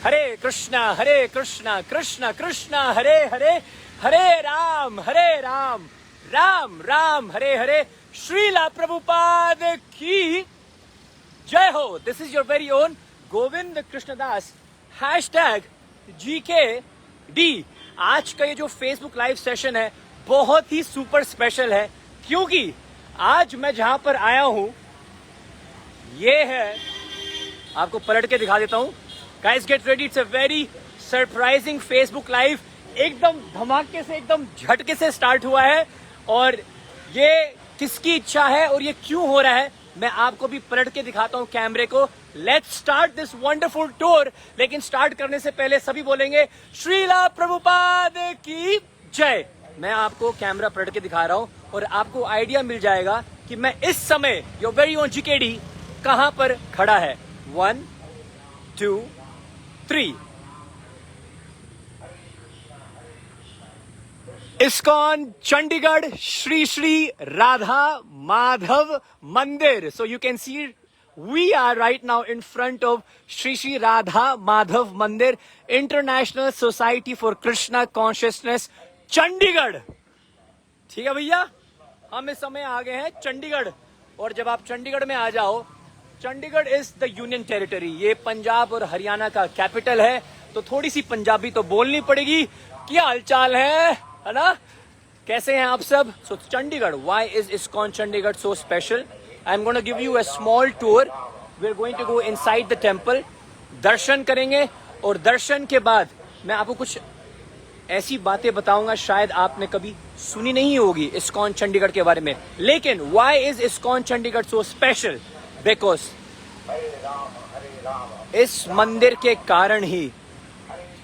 हरे कृष्णा कृष्णा कृष्णा हरे हरे, हरे राम राम राम हरे हरे। श्रीला प्रभुपाद की जय हो। This is your very own Govind Krishnadas #GKD। आज का ये जो फेसबुक लाइव सेशन है बहुत ही सुपर स्पेशल है, क्योंकि आज मैं जहां पर आया हूं ये है, आपको पलट के दिखा देता हूं। Guys get ready, it's a very surprising Facebook live. एकदम धमाके से, एकदम झटके से स्टार्ट हुआ है, और ये किसकी इच्छा है और ये क्यों हो रहा है मैं आपको भी पलट के दिखाता हूं कैमरे को। Let's start this wonderful tour. लेकिन स्टार्ट करने से पहले सभी बोलेंगे श्रीला प्रभुपाद की जय। मैं आपको कैमरा पलट के दिखा रहा हूं और आपको आइडिया मिल जाएगा कि मैं इस समय योर वेरी ओन GKD कहां पर खड़ा है। 1 2 3 ISKCON चंडीगढ़ श्री श्री राधा माधव मंदिर। So you can see we are right now in front of Shri Shri Radha Madhav Mandir, International Society for Krishna Consciousness, Chandigarh. ठीक है भैया, हम इस समय आ गए हैं चंडीगढ़। और जब आप चंडीगढ़ में आ जाओ, Chandigarh is the union territory, ये पंजाब और हरियाणा का कैपिटल है, तो थोड़ी सी पंजाबी तो बोलनी पड़ेगी। क्या हालचाल है ना, कैसे हैं आप सब? So Chandigarh, why is ISKCON Chandigarh so special? I am going to give you a small tour. We are going to go inside the temple, दर्शन करेंगे, और दर्शन के बाद मैं आपको कुछ ऐसी बातें बताऊंगा शायद आपने कभी सुनी नहीं होगी ISKCON चंडीगढ़ के बारे में। लेकिन why is ISKCON Chandigarh so special? Because इस मंदिर के कारण ही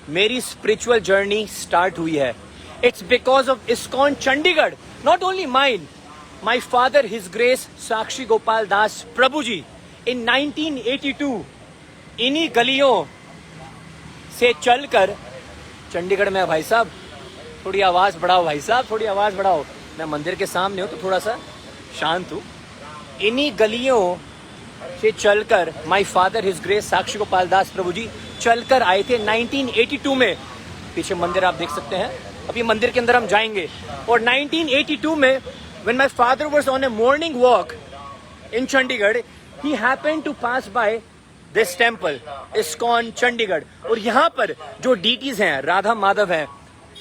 मेरी स्पिरिचुअल जर्नी स्टार्ट हुई है। It's because of ISKCON Chandigarh, not only mine, my father his grace Sakshi Gopal Das Prabhu ji in 1982 इन्हीं गलियों से चलकर चंडीगढ़ में। भाई साहब थोड़ी आवाज बढ़ाओ, भाई साहब थोड़ी आवाज बढ़ाओ, मैं मंदिर के सामने हूं तो थोड़ा सा शांत हूं। इन्हीं गलियों से चलकर माई father his grace Sakshi Gopal Das Prabhu जी चलकर आए थे 1982 में। पीछे मंदिर आप देख सकते हैं, अभी मंदिर के अंदर हम जाएंगे। और 1982 में when my father was on a morning walk in Chandigarh, he happened to pass by this temple, ISKCON Chandigarh. और यहाँ पर जो डीटीज हैं, राधा माधव हैं,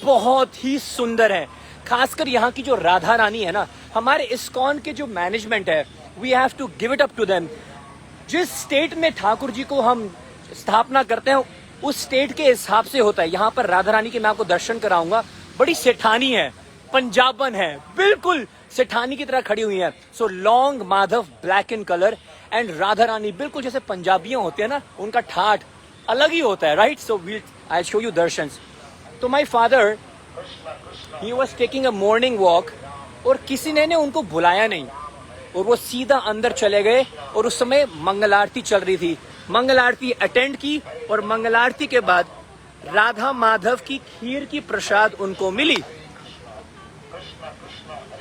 बहुत ही सुंदर हैं। खासकर यहाँ की जो राधा रानी है ना, हमारे ISKCON के जो मैनेजमेंट है, we have to give it up to them। जिस स्टेट में ठाकुर जी को हम स्थापना करते हैं उस स्टेट के हिसाब से होता है। यहाँ पर राधा रानी के मैं आपको दर्शन कराऊंगा। बड़ी सेठानी है, पंजाबन है, बिल्कुल सेठानी की तरह खड़ी हुई है। So long Madhav black in colour, and Radha Rani बिल्कुल जैसे पंजाबियां होते हैं ना, उनका ठाठ अलग ही होता है, right? So I show you darshans. तो my father he was taking a morning walk, और किसी ने उनको बुलाया नहीं, और वो सीधा अंदर चले गए। और उस समय मंगल आरती चल रही थी, मंगल आरती अटेंड की, और मंगल आरती के बाद राधा माधव की खीर की प्रसाद उनको मिली।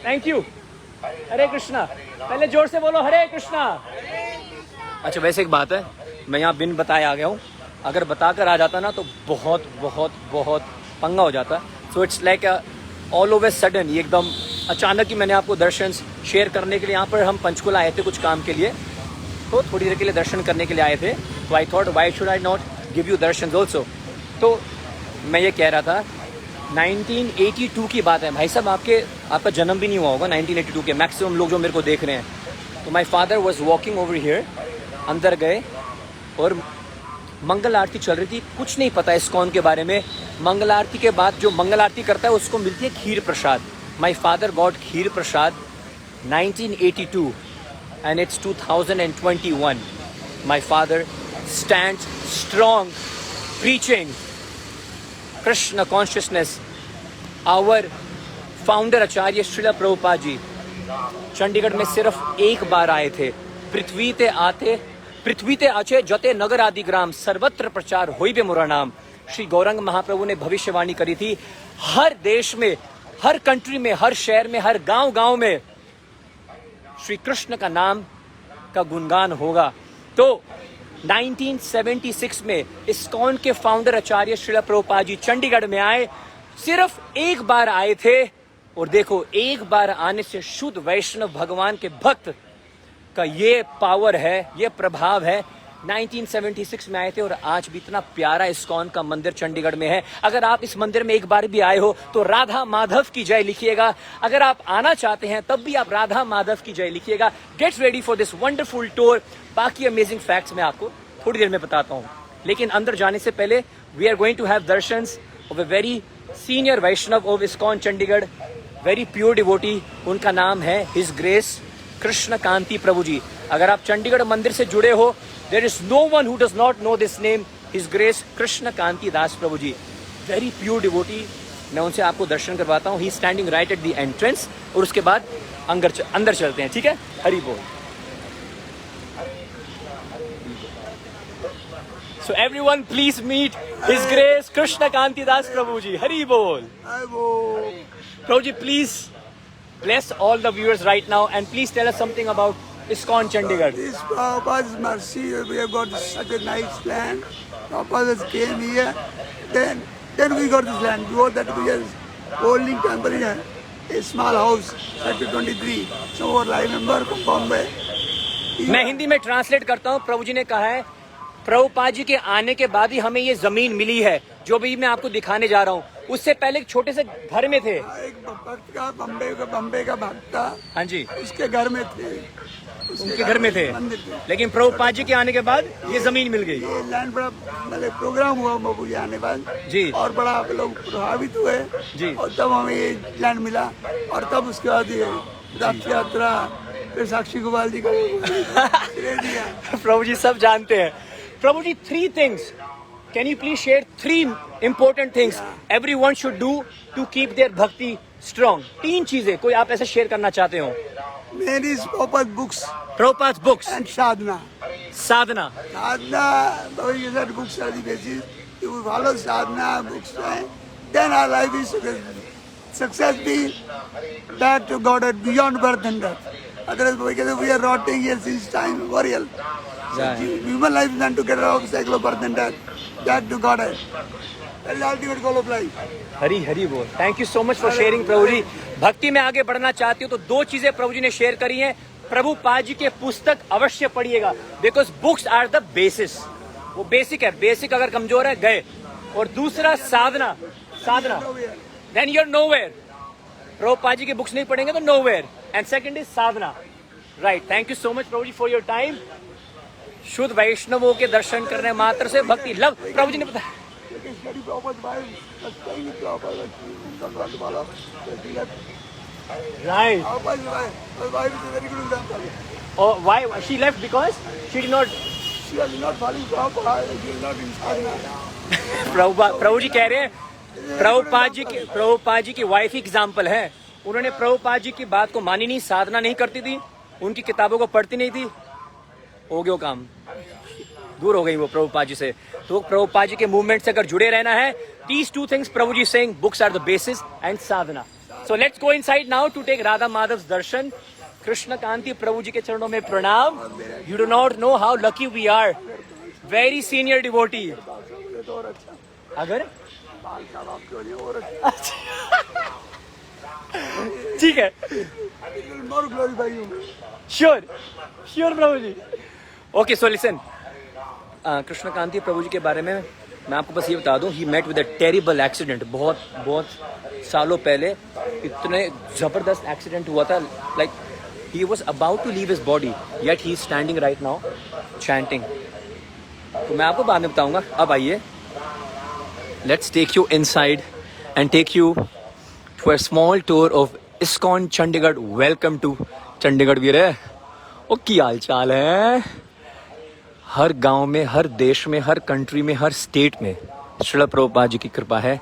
Thank you. हरे कृष्णा, पहले जोर से बोलो हरे कृष्णा। अच्छा वैसे एक बात है, मैं यहाँ बिन बताए आ गया हूँ, अगर बताकर आ जाता ना तो बहुत बहुत बहुत पंगा हो जाता। So it's like all over sudden, ये एकदम अचानक ही मैंने आपको दर्शन शेयर करने के लिए, यहाँ पर हम पंचकुला आए थे कुछ काम के लिए, तो थोड़ी देर के लिए दर्शन करने के लिए आए थे। तो I thought why should I not give you Darshan also. तो मैं ये कह रहा था 1982 की बात है भाई साहब, आपका जन्म भी नहीं हुआ होगा 1982 के, मैक्सिमम लोग जो मेरे को देख रहे हैं। तो my father was walking over here, अंदर गए और मंगल आरती चल रही थी। कुछ नहीं पता ISKCON के बारे में। मंगल आरती के बाद जो मंगल आरती करता है उसको मिलती है खीर प्रसाद। My father got kheer prasad 1982 and it's 2021. My father stands strong preaching Krishna consciousness. Our founder Acharya Srila Prabhupada जी चंडीगढ़ में सिर्फ एक बार आए थे। पृथ्वी ते आचे जते नगर आदि ग्राम सर्वत्र प्रचार होई बे मोरा नाम। श्री गौरंग महाप्रभु ने भविष्यवाणी करी थी, हर देश में, हर कंट्री में, हर शहर में, हर गांव में श्री कृष्ण का नाम का गुणगान होगा। तो 1976 में इस्कॉन के फाउंडर आचार्य श्रील प्रभुपाद जी चंडीगढ़ में आए। सिर्फ एक बार आए थे और देखो एक बार आने से शुद्ध वैष्णव भगवान के भक्त का ये पावर है, ये प्रभाव है। 1976 में आए थे और आज भी इतना प्यारा इस्कॉन का मंदिर चंडीगढ़ में है। अगर आप इस मंदिर में एक बार भी आए हो तो राधा माधव की जय लिखिएगा। अगर आप आना चाहते हैं तब भी आप राधा माधव की जय लिखिएगा। Get ready for this wonderful tour. बाकी अमेजिंग फैक्ट्स मैं आपको थोड़ी देर में बताता हूँ, लेकिन अंदर जाने से पहले we are going to have darshans of a very senior Vaishnav of ISKCON Chandigarh, very pure devotee. उनका नाम है हिज ग्रेस कृष्ण कांति प्रभु जी। अगर आप चंडीगढ़ मंदिर से जुड़े हो, there is no one who does not know this name, his grace Krishna Kanti Das Prabhu ji, very pure devotee. मैं उनसे आपको दर्शन करवाता हूँ। He standing right at the entrance और उसके बाद अंदर चलते हैं, ठीक है? हरि बोल। So everyone please meet His Grace Krishna Kanti Das Prabhu ji. Hari bol. Prabhu ji, please bless all the viewers right now and please tell us something about ISKCON Chandigarh. This Prabhupada's mercy, we have got such a nice land. Prabhupada came here, then we got this land. Before that we have holding temple here, a small house, Sector 23. So our live member from Bombay. मैं हिंदी में translate करता हूँ। प्रभु जी ने कहा है प्रभुपाद जी के आने के बाद ही हमें ये जमीन मिली है जो भी मैं आपको दिखाने जा रहा हूँ। उससे पहले एक छोटे से घर में थे। एक भक्त का बम्बे का भक्त था। हाँ जी, उसके घर में थे, उनके घर में थे। लेकिन प्रभुपाद जी के आने के बाद ये जमीन मिल गई। ये लैंड बड़ा मतलब प्रोग्राम हुआ बाबू जी आने बाद जी, और बड़ा लोग प्रभावित हुए जी, और तब हमें ये लैंड मिला। और तब उसके बाद ये रथ यात्रा, फिर साक्षी गोपाल जी का दिया। प्रभु जी सब जानते हैं। प्रभु जी, 3 things. Can you please share 3 important things everyone should do to keep their bhakti strong? 3 चीजें कोई आप ऐसे शेयर करना चाहते हो? Many Prabhupada books Prabhupada's books and sadhana. Sadhana. Sadhana, Babaji said books are the basis. If we follow sadhana, books, then our life is success be that to God at beyond birth and death. Otherwise, because we are rotting here since time memorial. So human life is meant to get out of the cycle of birth and death. That to God at. That is the ultimate goal of life. Hari Hari बोल। Thank you so much for sharing Prabhu ji. भक्ति में आगे बढ़ना चाहती हो तो 2 चीजें प्रभु जी ने शेयर करी हैं। प्रभुपाद जी के पुस्तक अवश्य पढ़िएगा, because books are the basis. वो बेसिक है, बेसिक अगर कमजोर है गए। और दूसरा साधना, then you are nowhere. Prabhupada ji के बुक्स नहीं पढ़ेंगे तो nowhere. And second is sadhana, right. Thank you so much Prabhu ji for your time. शुद्ध वैष्णवों के दर्शन करने मात्र से भक्ति लव। प्रभु जी ने बताया right. Oh, why she left? Because she did not following Prabhupada. She is not in sadhana. प्रभु जी कह रहे हैं प्रभुपाद जी की वाइफ ही एग्जाम्पल है। उन्होंने प्रभुपाद जी की बात को मानी नहीं, साधना नहीं करती थी, उनकी किताबों को पढ़ती नहीं थी, हो गया काम, दूर हो गई वो प्रभुपाद जी से। तो प्रभुपाद जी के मूवमेंट से अगर जुड़े रहना है, these 2 things Prabhu ji saying books are the basis and sadhana. So let's go inside now to take Radha Madhav's darshan. Krishna Kanti प्रभु जी के चरणों में प्रणाम। You do not know how lucky we are. Very senior devotee. अगर ठीक है, sure प्रभु जी। Okay, so listen, Krishna Kanti प्रभु जी के बारे में मैं आपको बस ये बता दूं, he met with a terrible accident. बहुत सालों पहले इतने जबरदस्त एक्सीडेंट हुआ था, like he was about to leave his body, yet he is standing right now chanting. तो मैं आपको बाद में बताऊंगा। अब आइए, let's take you inside and take you to a small tour of ISKCON Chandigarh. Welcome to Chandigarh वीर। ओ की हाल चाल है? हर गांव में, हर देश में, हर कंट्री में, हर स्टेट में श्रील प्रभुपाद जी की कृपा है।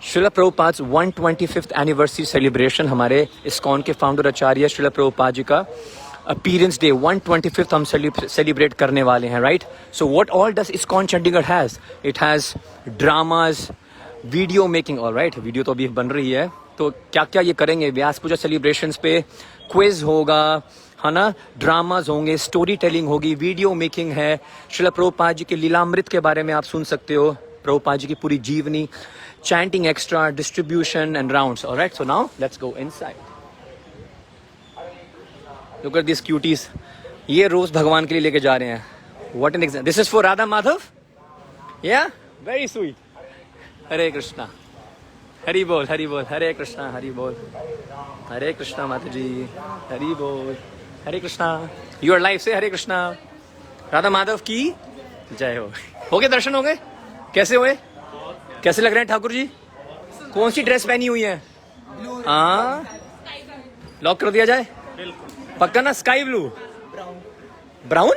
Srila Prabhupada 125th anniversary celebration, हमारे ISKCON के फाउंडर आचार्य श्रील प्रभुपाद जी का अपीयरेंस डे 125th हम सेलिब्रेट करने वाले हैं, right. So what all does ISKCON Chandigarh has? It has dramas, video making, all right, video तो अभी बन रही है। तो क्या क्या ये करेंगे, व्यास पूजा सेलिब्रेशंस पे क्विज होगा, है ना, ड्रामाज होंगे, स्टोरी टेलिंग होगी, वीडियो मेकिंग है, श्रील प्रभुपाद जी के लीलामृत के बारे में आप सुन सकते हो, प्रभुपाद जी की पूरी जीवनी, chanting extra, distribution and rounds. Alright, so now let's go inside. Look at this cuties. ये रोज भगवान के लिए लेके जा रहे हैं. What an example. This is for Radha Madhav. या वेरी स्वीट. हरे कृष्णा, हरि बोल, हरि बोल, हरे कृष्णा, हरि बोल, हरे कृष्णा माता जी, हरि बोल, हरे कृष्णा. यूर लाइफ से हरे कृष्णा. राधा माधव की जय हो. हो गए दर्शन, हो गए? कैसे हुए? कैसे लग रहे हैं ठाकुर जी? कौन सी ड्रेस पहनी हुई है? हाँ, लॉक कर दिया जाए. पक्का ना? Sky blue, brown.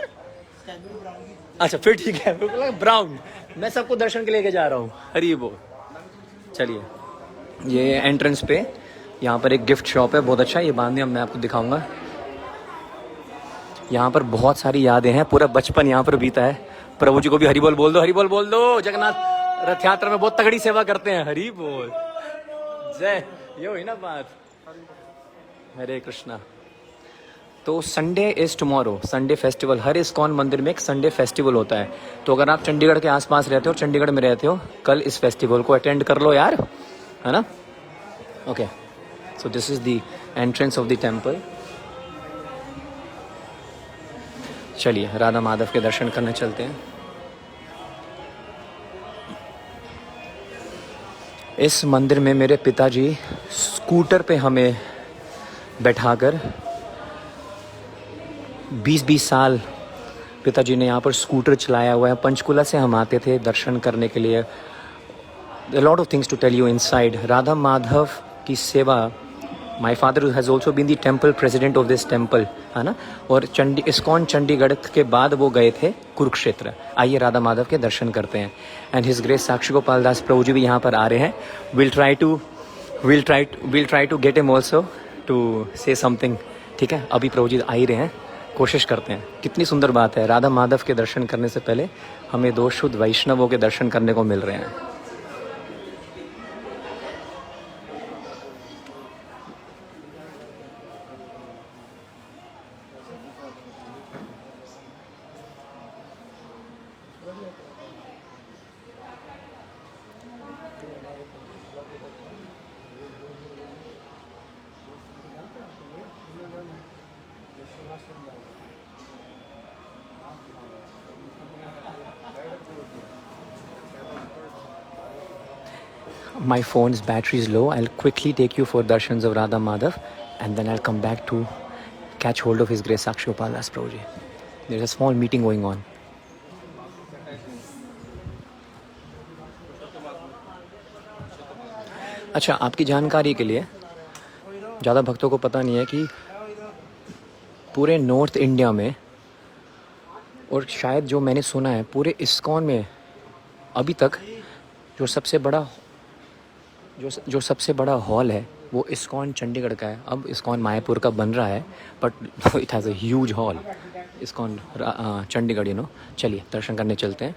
अच्छा फिर ठीक है, ब्राउन. मैं सबको दर्शन के लेके जा रहा हूँ. हरि बोल. चलिए, ये एंट्रेंस पे यहाँ पर एक गिफ्ट शॉप है, बहुत अच्छा. ये बाद में मैं आपको दिखाऊंगा. यहाँ पर बहुत सारी यादें हैं, पूरा बचपन यहाँ पर बीता है. प्रभु जी को भी हरि बोल बोल दो, हरि बोल बोल दो. जगन्नाथ रथ यात्रा में बहुत तगड़ी सेवा करते हैं. हरि बोल, जय. ये हुई ना बात. हरे कृष्णा. तो Sunday is tomorrow, Sunday festival. Her ISKCON मंदिर में एक संडे फेस्टिवल होता है. तो अगर आप चंडीगढ़ के आसपास रहते हो, चंडीगढ़ में रहते हो, कल इस फेस्टिवल को अटेंड कर लो यार, है ना. Okay, so this is the entrance of the temple. चलिए राधा माधव के दर्शन करने चलते हैं. इस मंदिर में मेरे पिताजी स्कूटर पे हमें बैठाकर 20-20 साल पिताजी ने यहाँ पर स्कूटर चलाया हुआ है. पंचकुला से हम आते थे दर्शन करने के लिए. A lot of things to tell you inside. Radha Madhav की सेवा. My father has also been the temple president of this temple, है ना. और इस्कॉन चंडीगढ़ के बाद वो गए थे कुरुक्षेत्र. आइए राधा माधव के दर्शन करते हैं. And his grace Sakshi Gopal Das Prabhu जी भी यहाँ पर आ रहे हैं. We'll try to get him also to say something. ठीक है, अभी प्रभु जी आ ही रहे हैं, कोशिश करते हैं. कितनी सुंदर बात है, राधा माधव के दर्शन करने से पहले हमें 2 शुद्ध वैष्णवों के दर्शन करने को मिल रहे हैं. My phone's battery is low. I'll quickly take you for darshans of Radha Madhav and then I'll come back to catch hold of His Grace Sakshi Gopal Das Prabhu Ji. There's a small meeting going on. अच्छा, आपकी जानकारी के लिए, ज़्यादा भक्तों को पता नहीं है कि पूरे नॉर्थ इंडिया में और शायद जो मैंने सुना है पूरे इस्कॉन में अभी तक जो सबसे बड़ा हॉल है वो इस्कॉन चंडीगढ़ का है. अब इस्कॉन मायापुर का बन रहा है, but it has a huge hall ISKCON Chandigarh, you know. चलिए दर्शन करने चलते हैं.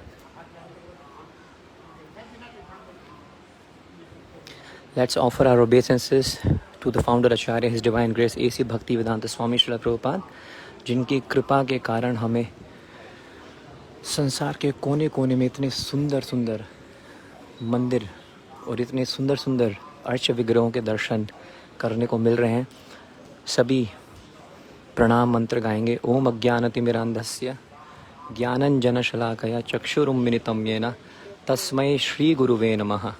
Let's offer our obeisances to the founder acharya his divine grace AC Bhaktivedanta Swami Srila Prabhupada, जिनकी कृपा के कारण हमें संसार के कोने कोने में इतने सुंदर सुंदर मंदिर और इतने सुंदर सुंदर अर्च विग्रहों के दर्शन करने को मिल रहे हैं. सभी प्रणाम मंत्र गाएंगे. ओम अज्ञानतिमिरान्धस्य ज्ञानञ्जनशलाकया चक्षुरुन्मिलितं येन तस्मै श्री गुरुवे नमः.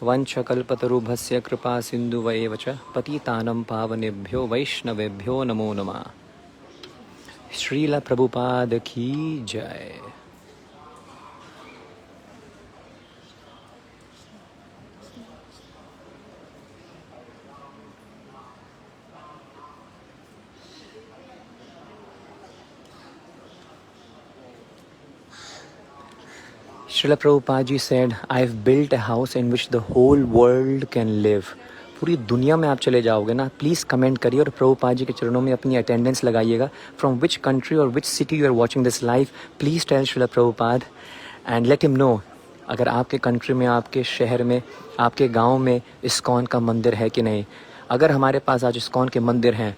वंशकल्पतरुभ्यस्य कृपा सिन्धुवैव च पतितानं पावनेभ्यो वैष्णवेभ्यो नमो नमः. श्रील प्रभुपाद की जय. Srila Prabhupada ji said, I've built a house in which the whole world can live. पूरी दुनिया में आप चले जाओगे ना, प्लीज़ कमेंट करिए और प्रभुपाद जी के चरणों में अपनी अटेंडेंस लगाइएगा. फ्रॉम विच कंट्री और which city you are watching this live, please tell Srila Prabhupada and let him know अगर आपके कंट्री में, आपके शहर में, आपके गांव में इस्कॉन का मंदिर है कि नहीं. अगर हमारे पास आज इस्कॉन के मंदिर हैं,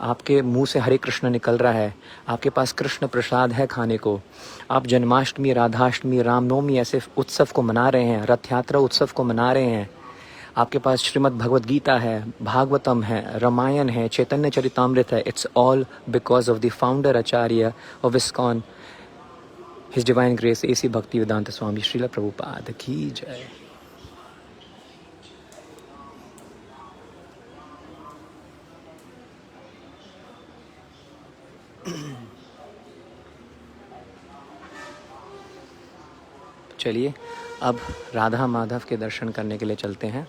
आपके मुंह से हरे कृष्ण निकल रहा है, आपके पास कृष्ण प्रसाद है खाने को, आप जन्माष्टमी, राधाष्टमी, रामनवमी ऐसे उत्सव को मना रहे हैं, रथ यात्रा उत्सव को मना रहे हैं, आपके पास श्रीमद् भगवद गीता है, भागवतम है, रामायण है, चैतन्य चरितामृत है, it's all because of the founder acharya of ISKCON, his divine grace AC Bhaktivedanta Swami Srila Prabhupada की जय। चलिए अब राधा माधव के दर्शन करने के लिए चलते हैं।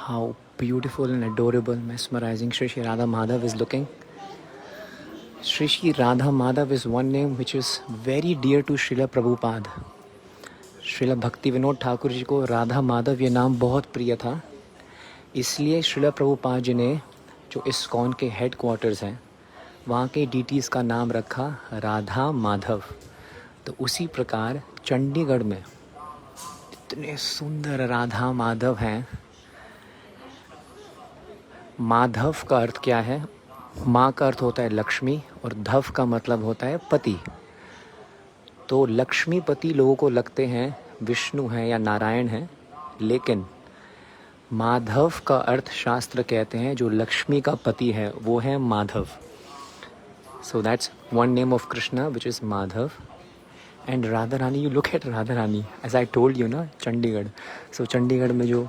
How beautiful and adorable, mesmerizing Sri Sri Radha Madhav is looking. Sri Sri Radha Madhav is one name which is very dear to Srila Prabhupada. Srila भक्ति विनोद ठाकुर जी को राधा माधव ये नाम बहुत प्रिय था, इसलिए श्रीला प्रभुपाद जी ने जो इस्कॉन के हेड क्वार्टर्स हैं वहाँ के डीटीज़ का नाम रखा राधा माधव। तो उसी प्रकार चंडीगढ़ में इतने सुंदर राधा माधव हैं। माधव का अर्थ क्या है? माँ का अर्थ होता है लक्ष्मी और धव का मतलब होता है पति। तो लक्ष्मीपति लोगों को लगते हैं विष्णु हैं या नारायण हैं, लेकिन माधव का अर्थ शास्त्र कहते हैं जो लक्ष्मी का पति है वो है Madhav. So that's one name of Krishna which is Madhav. And Radha Rani, you look at Radha Rani as I told you ना, चंडीगढ़। सो चंडीगढ़ में जो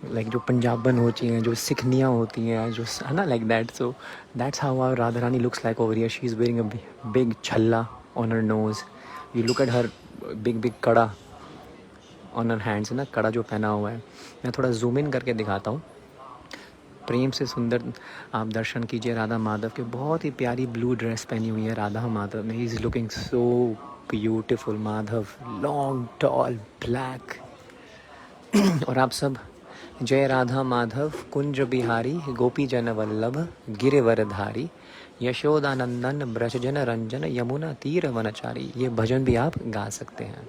जो पंजाबन होती हैं, जो सिखनियाँ होती हैं, जो है ना like that, so that's how our Radha Rani looks like over here. She is wearing a big challa on her nose. You look at her big kada on her hands, ना कड़ा जो पहना हुआ है। मैं थोड़ा जूम इन करके दिखाता हूँ। प्रेम से सुंदर आप दर्शन कीजिए राधा माधव के। बहुत ही प्यारी ब्लू ड्रेस पहनी हुई है राधा माधव में। He is looking so beautiful. Madhav long tall black. और आप सब जय राधा माधव कुंज बिहारी गोपी जन वल्लभ गिरिवरधारी यशोदानंदन ब्रजजन रंजन यमुना तीर वनचारी, ये भजन भी आप गा सकते हैं।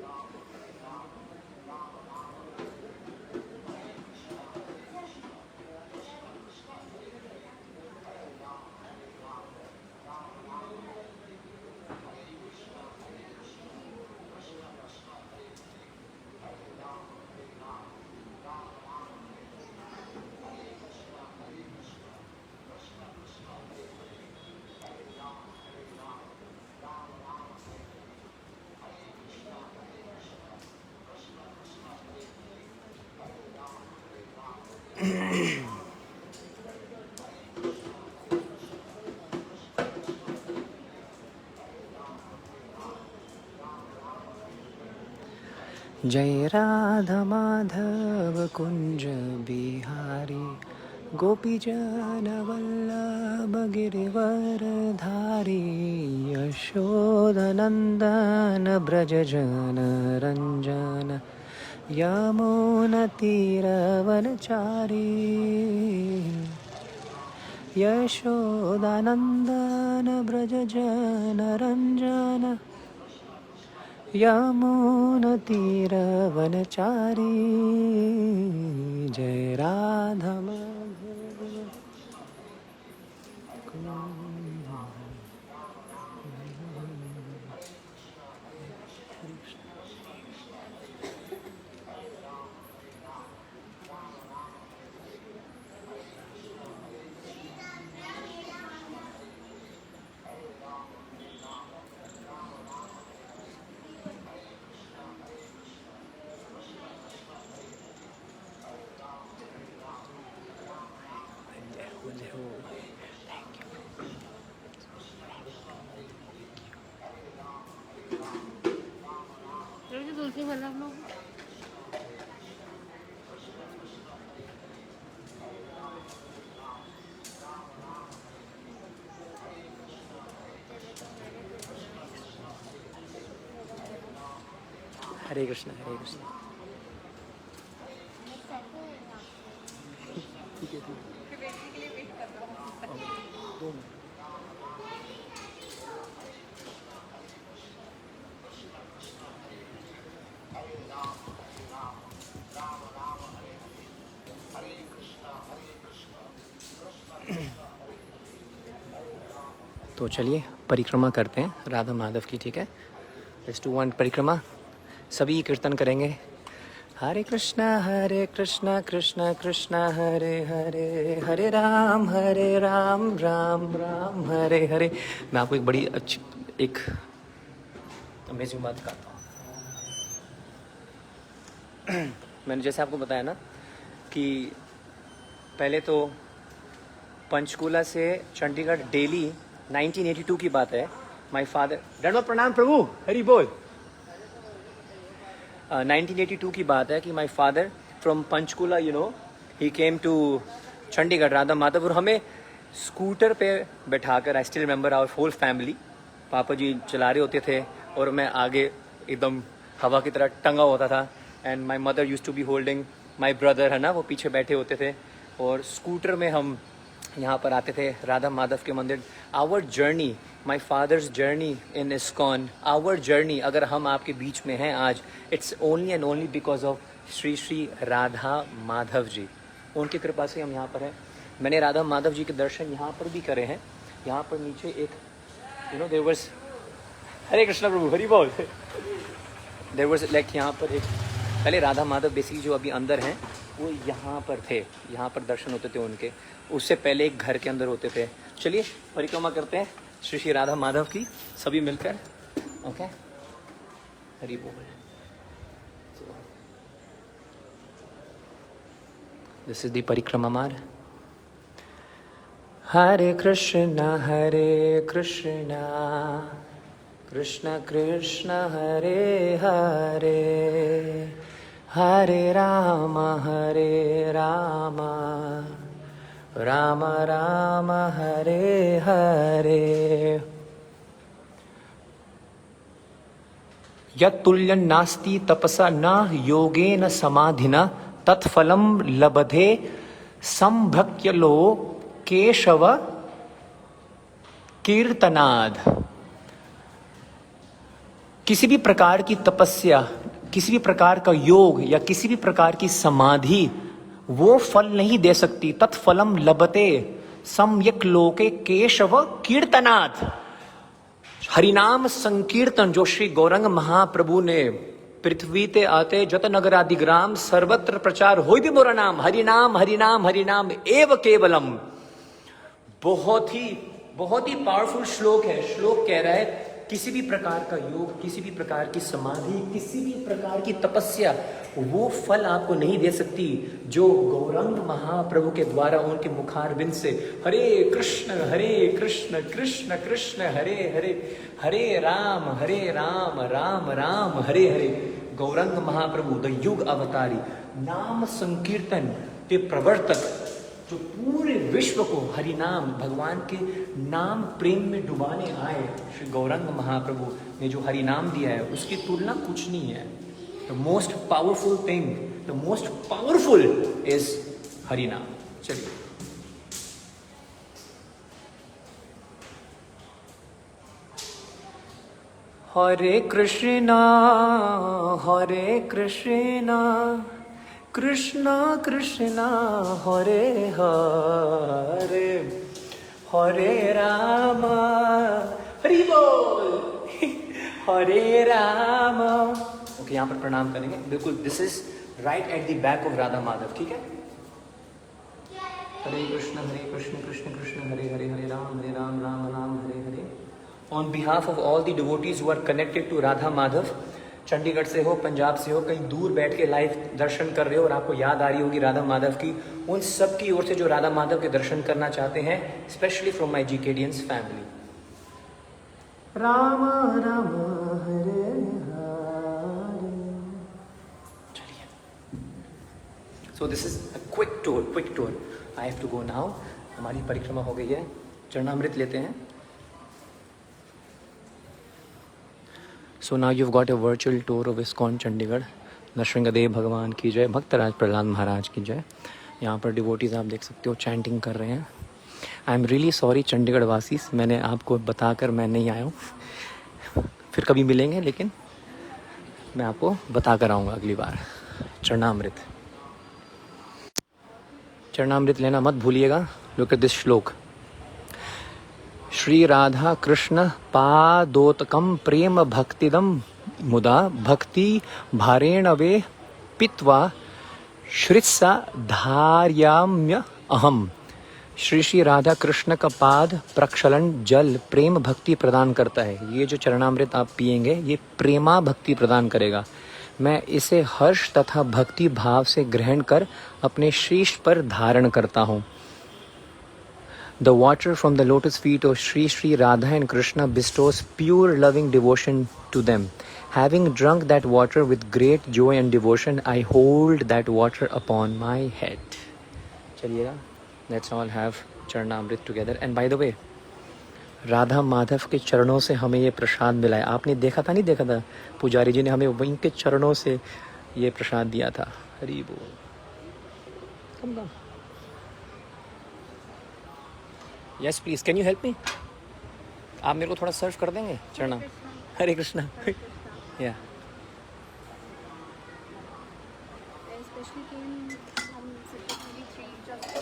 जय राधा माधव कुंज बिहारी गोपी जन वल्लभ गिरिवरधारी यशोदनंदन ब्रज जन रंजन यमुना तीर वनचारी यशोदानंदन ब्रज जन रंजन यमुना तीर वनचारी। जय राधा माधव। हरे कृष्ण हरे कृष्ण। ठीक है दो मिनट। तो चलिए परिक्रमा करते हैं राधा माधव की, ठीक है। इस टू वन परिक्रमा सभी कीर्तन करेंगे। हरे कृष्णा कृष्णा कृष्णा हरे हरे, हरे राम राम राम हरे हरे। मैं आपको एक बड़ी अच्छी एक अमेजिंग बात बताता हूँ। मैंने जैसे आपको बताया ना कि पहले तो पंचकूला से चंडीगढ़ डेली 1982 की बात है। माय फादर, दंडवत प्रणाम प्रभु, हरि बोल। 1982 की बात है कि my father from Panchkula he came to Chandigarh Radha Madhav, और हमें स्कूटर पे बैठाकर, I still remember our whole family, पापा जी चला रहे होते थे और मैं आगे एकदम हवा की तरह टंगा होता था, and my mother used to be holding my brother, है ना, वो पीछे बैठे होते थे, और स्कूटर में हम यहाँ पर आते थे राधा माधव के मंदिर। Our journey, my father's journey in ISKCON, our journey, अगर हम आपके बीच में हैं आज, it's only and only because of Shri Shri Radha Madhav ji. उनकी कृपा से हम यहाँ पर हैं। मैंने राधा माधव जी के दर्शन यहाँ पर भी करे हैं। यहाँ पर नीचे एक देयर वाज, हरे कृष्ण प्रभु, हरि बोल। देयर वाज लाइक यहाँ पर एक, पहले राधा माधव बेसिकली जो अभी अंदर हैं वो यहाँ पर थे, यहाँ पर दर्शन होते थे उनके। उससे पहले एक घर के अंदर होते थे। चलिए परिक्रमा करते हैं श्री श्री राधा माधव की सभी मिलकर, ओके। हरि बोल। दिस इज द परिक्रमा मार्ग। हरे कृष्णा कृष्ण कृष्ण हरे हरे, हरे राम राम राम हरे हरे। यत्तुल्यं नास्ति तपसा न योगेन समाधिना, तत्फलं लभते संभक्यलो केशव कीर्तनाद। किसी भी प्रकार की तपस्या, किसी भी प्रकार का योग या किसी भी प्रकार की समाधि वो फल नहीं दे सकती। तत्फलम लभते सम्यक लोके केशव कीर्तनाथ। हरिनाम संकीर्तन जो श्री गौरंग महाप्रभु ने पृथ्वी ते आते जत नगर आदि ग्राम सर्वत्र प्रचार होई भी मोरा नाम, हरिनाम हरिनाम हरिनाम एव केवलम। बहुत ही पावरफुल श्लोक है। श्लोक कह रहा है किसी भी प्रकार का योग, किसी भी प्रकार की समाधि, किसी भी प्रकार की तपस्या वो फल आपको नहीं दे सकती जो गौरंग महाप्रभु के द्वारा उनके मुखारविंद से हरे कृष्ण कृष्ण कृष्ण हरे हरे, हरे राम राम राम हरे हरे। गौरंग महाप्रभु द युग अवतारी, नाम संकीर्तन के प्रवर्तक, जो पूरे विश्व को हरिनाम, भगवान के नाम प्रेम में डुबाने आए, श्री गौरंग महाप्रभु ने जो हरिनाम दिया है उसकी तुलना कुछ नहीं है। The most powerful thing, the most powerful is हरिनाम। चलिए हरे कृष्णा कृष्णा कृष्णा हरे हरे, हरे राम, हरि बोल, हरे राम। ओके, यहाँ पर प्रणाम करेंगे बिल्कुल। This is right at the back of Radha Madhav, ठीक है। Hare Krishna Krishna Krishna Hare Hare, Hare Ram Ram Ram Hare Hare. On behalf of all the devotees who are connected to Radha Madhav, Chandigarh से हो, पंजाब से हो, कहीं दूर बैठ के लाइव दर्शन कर रहे हो और आपको याद आ रही होगी राधा माधव की, उन सब की ओर से जो राधा माधव के दर्शन करना चाहते हैं, स्पेशली फ्रॉम माय जीकेडियंस फैमिली। राम राम हरे हरे। चलिए, so this is a quick tour. I have to go now. हमारी परिक्रमा हो गई है। चरणामृत लेते हैं। So now you've got a virtual tour of ISKCON Chandigarh. Narasimhadeva भगवान की जय, भक्तराज प्रहलाद महाराज की जय. यहाँ पर डिवोटीज आप देख सकते हो चैंटिंग कर रहे हैं. I am really sorry Chandigarh वासी, मैंने आपको बताकर मैं नहीं आया हूँ. फिर कभी मिलेंगे, लेकिन मैं आपको बता कर आऊँगा अगली बार. चरणामृत, चरणामृत लेना मत भूलिएगा. लुक एट दिस श्लोक. श्री राधा कृष्ण पादोतकम प्रेम भक्तिदम मुदा भक्ति भारेण वे पित्वा श्रित्सा धार्याम्य अहम. श्री राधा कृष्ण का पाद प्रक्षलन जल प्रेम भक्ति प्रदान करता है. ये जो चरणामृत आप पिएंगे ये प्रेमा भक्ति प्रदान करेगा. मैं इसे हर्ष तथा भक्ति भाव से ग्रहण कर अपने शीश पर धारण करता हूँ. The water from the lotus feet of Sri Sri Radha and Krishna bestows pure loving devotion to them. Having drunk that water with great joy and devotion, I hold that water upon my head. चलिएगा, let's all have चरणामृत together. And by the way, Radha Madhav के चरणों से हमें ये प्रसाद मिला है. आपने देखा था, नहीं देखा था? पुजारी जी ने हमें उनके चरणों से ये प्रसाद दिया था. हरि बोल. Come down. Yes, please. Can you help me? आप मेरे को थोड़ा सर्व कर देंगे चरणा. हरे Krishna. Yeah. Especially came from Secretary 3 just to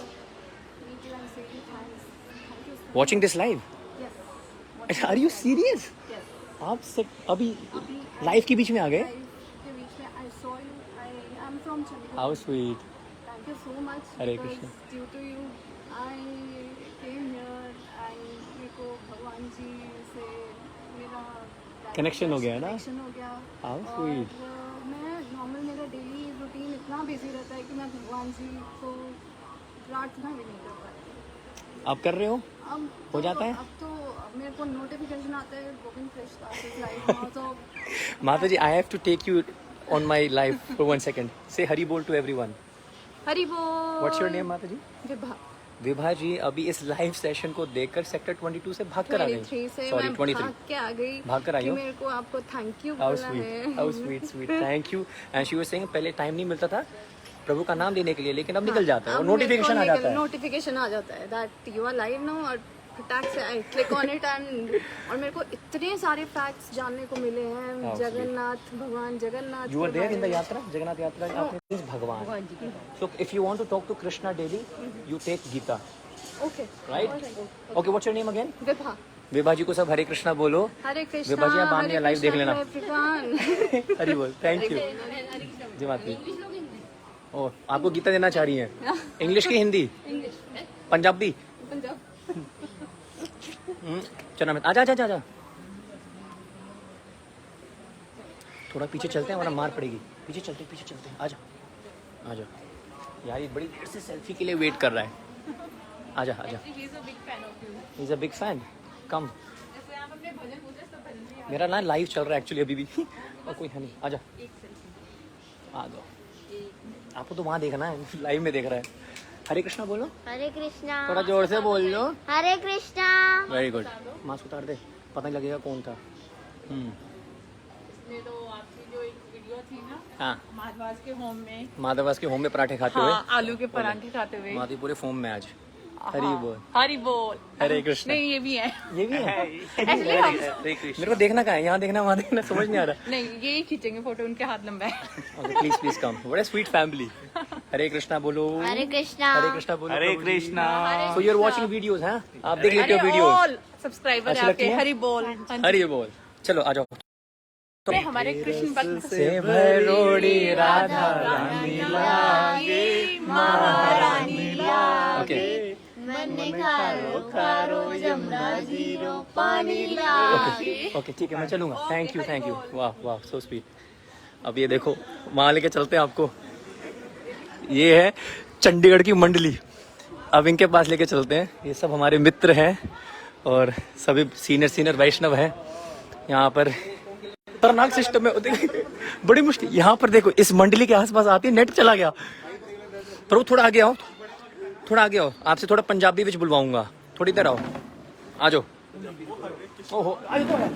meet you and say you thanks. Thank you so Watching this live? Yes. Are you serious? Yes. आप से अभी लाइव के बीच में आ गए? Live के बीच में I saw you. I am from Chandigarh. How sweet. Thank you so much. Hare because Krishna. Due to you, I came here and मेरे को भगवान जी से मेरा Connection हो गया ना? Connection हो गया. How और sweet. मैं नॉर्मल मेरा डेली रूटीन इतना बिजी रहता है कि मैं भगवान जी को प्रार्थना भी नहीं कर पाती. आप कर रहे हो? अब हो जाता है? अब तो मेरे को नोटिफिकेशन आता है booking fresh classes live now तो माता जी, I have to take you on my live for 1 second. Say Hari Bol to everyone. Hari बोल. What's your name, माता जी? विभा. विभा जी अभी इस लाइव सेशन को देखकर सेक्टर 22 से भाग कर आ गई. 23 से Sorry, मैं 23. भाग के आ गई. भाग कर आई कि हो? मेरे को आपको थैंक यू How बोलना sweet. है. How sweet, sweet. Thank you. And she was saying पहले टाइम नहीं मिलता था प्रभु का नाम लेने के लिए, लेकिन अब निकल जाता है और नोटिफिकेशन आ जाता है. नोटिफिकेशन आ जाता है that you are live now और फटाक से I click on it and और मेरे को इतने सारे फैक्ट्स जानने को मिले हैं. How sweet. जगन्नाथ भगवान जगन्नाथ. You were के there in the बारे में. yatra, Jagannath yatra. आपने इस भगवान. So if you want to talk to Krishna daily, you take Gita, Okay. right? Okay, what's your name again? Vibha. Vibha जी को सब हरे कृष्णा बोलो. हरे कृष्णा. विभा जी आप बाद में लाइव देख लेना. एवरीवन. हरि बोल. Thank you. जय माता दी. ओ, आपको गीता देना चाह रही हैं? इंग्लिश की हिंदी? पंजाबी? पंजाब. चलो मैं आजा आजा आजा. थोड़ा पीछे चलते हैं वरना मार पड़ेगी. पीछे चलते हैं. आजा आजा. यार ये बड़ी देर से सेल्फी के लिए वेट कर रहा है. आजा आजा. He's a big fan. Come. मेरा ना लाइव चल रहा है एक्चुअली अभी भी. और कोई है नहीं. आजा. आ जाओ. आपको तो वहाँ देखना है, लाइव में देख रहा है. हरे कृष्णा बोलो. हरे कृष्णा. थोड़ा जोर से बोल लो. Hare Krishna. Very good. Mask उतार दे, पता नहीं लगेगा कौन था. इसने तो आपकी जो एक वीडियो थी ना, हाँ, माधवास के होम में पराठे खाते हुए. हाँ, आलू के पराठे खाते हुए. माधवी पूरे फॉर्म में आज. हरी बोल. हरी बोल. हरे कृष्णा. नहीं, ये भी है. ये भी है. Actually हम- मेरे को देखना कहाँ है? यहाँ देखना वहाँ देखना समझ नहीं आ रहा. नहीं, ये ही खींचेंगे फोटो, उनके हाथ लंबा है. Okay, please come. What a sweet family. हरे कृष्णा बोलो. हरे कृष्णा. हरे कृष्णा बोलो. हरे Krishna. So you're watching videos, हाँ? आप देख लेते हो वीडियोस. ऑल सब्सक्राइबर अच्छी है लगती आपके. है? हरी बोल. हाँ जी. हरी बोल. चलो आ जाओ. हमारे कृष्ण भक्त से भरोड़ी राधा रानी लागे महारानी लागे. मन खारो खारो जमुना जीरो पानी लागे. ओके ठीक है, मैं चलूंगा. Thank you. वाह वाह, सो स्वीट. अब ये देखो, वहाँ लेके चलते हैं आपको. ये है चंडीगढ़ की मंडली. अब इनके पास लेके चलते हैं. ये सब हमारे मित्र हैं और सभी सीनियर वैष्णव हैं. यहाँ पर खतरनाक सिस्टम है. बड़ी मुश्किल. यहाँ पर देखो, इस मंडली के आसपास आती है, नेट चला गया. प्रभु थोड़ा आगे आओ. आपसे थोड़ा पंजाबी विच बुलवाऊंगा. थोड़ी देर आओ. आ जाओ. ओहो आज तो है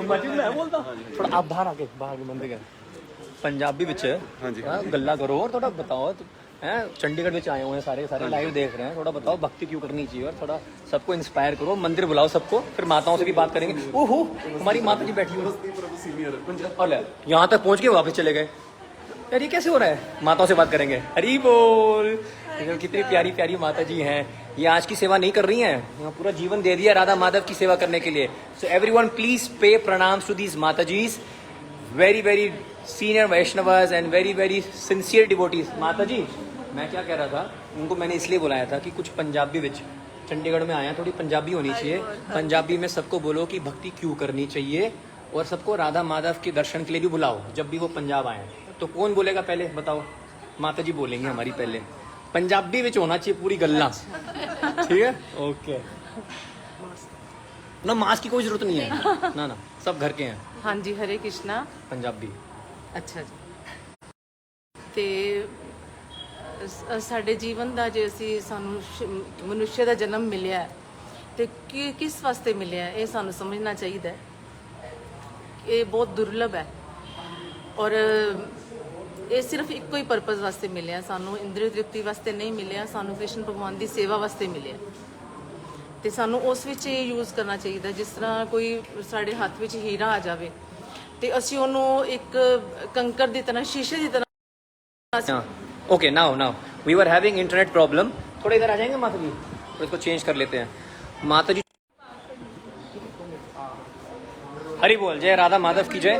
मस्जिद में है बोलता थोड़ा आप बाहर आके मंदिर के पंजाबी विच गल्ला करो और थोड़ा बताओ हैं चंडीगढ़ में आए हुए हैं सारे लाइव देख रहे हैं थोड़ा बताओ भक्ति क्यों करनी चाहिए और थोड़ा सबको इंस्पायर करो मंदिर बुलाओ सबको फिर माताओं से भी बात करेंगे ओहो हमारी माता जी बैठी हुई और यहाँ तक पहुँच के वापस चले गए यार ये कैसे हो रहा है माताओं से बात करेंगे हरी बोल कितनी प्यारी प्यारी माता जी हैं ये आज की सेवा नहीं कर रही हैं यहाँ पूरा जीवन दे दिया राधा माधव की सेवा करने के लिए so everyone please pay प्रणाम्स to these mata jis very very senior Vaishnavas and very very sincere devotees mata ji मैं क्या कह रहा था उनको मैंने इसलिए बुलाया था कि कुछ पंजाबी विच चंडीगढ़ में आया थोड़ी पंजाबी होनी चाहिए पंजाबी में सबको बोलो कि भक्ति क्यों करनी चाहिए और सबको राधा माधव के दर्शन के लिए भी बुलाओ जब भी वो पंजाब आए तो कौन बोलेगा पहले बताओ माता जी बोलेंगे हमारी पहले पंजाबी विच होना चाहिए पूरी गल्ला ठीक है ओके ना मास्क की कोई जरूरत नहीं है ना सब घर के हैं हाँ जी हरे कृष्णा पंजाबी ਅੱਛਾ ਜੀ ਤੇ ਸਾਡੇ ਜੀਵਨ ਦਾ ਜੇ ਅਸੀਂ ਸਾਨੂੰ ਮਨੁੱਖ ਦਾ ਜਨਮ ਮਿਲਿਆ ਹੈ, ਤੇ ਕਿਸ ਵਾਸਤੇ ਮਿਲਿਆ ਹੈ, ਇਹ ਸਾਨੂੰ ਸਮਝਣਾ ਚਾਹੀਦਾ ਹੈ। ਇਹ ਬਹੁਤ ਦੁਰਲਭ ਹੈ ਔਰ ਇਹ ਸਿਰਫ ਇੱਕੋ ਹੀ ਪਰਪਸ ਵਾਸਤੇ ਮਿਲਿਆ ਸਾਨੂੰ ਇੰਦਰੀ ਤ੍ਰਿਪਤੀ ਵਾਸਤੇ ਨਹੀਂ ਮਿਲਿਆ ਸਾਨੂੰ ਕ੍ਰਿਸ਼ਨ ਭਗਵਾਨ ਦੀ ਸੇਵਾ ਵਾਸਤੇ ਮਿਲਿਆ ਤੇ ਸਾਨੂੰ ਉਸ ਵਿੱਚ ਇਹ ਯੂਜ਼ ਕਰਨਾ ਚਾਹੀਦਾ ਜਿਸ ਤਰ੍ਹਾਂ ਕੋਈ ਸਾਡੇ ਹੱਥ ਵਿੱਚ ਹੀਰਾ ਆ ਜਾਵੇ ਤੇ ਅਸੀਂ ਉਹਨੂੰ ਇੱਕ ਕੰਕਰ ਦੀ ਤਰ੍ਹਾਂ ਸ਼ੀਸ਼ੇ ਦੀ ਤਰ੍ਹਾਂ okay now we were having internet problem थोड़ा इधर आ जाएंगे माता जी तो इसको चेंज कर लेते हैं माता जी हरी बोल जय राधा माधव की जय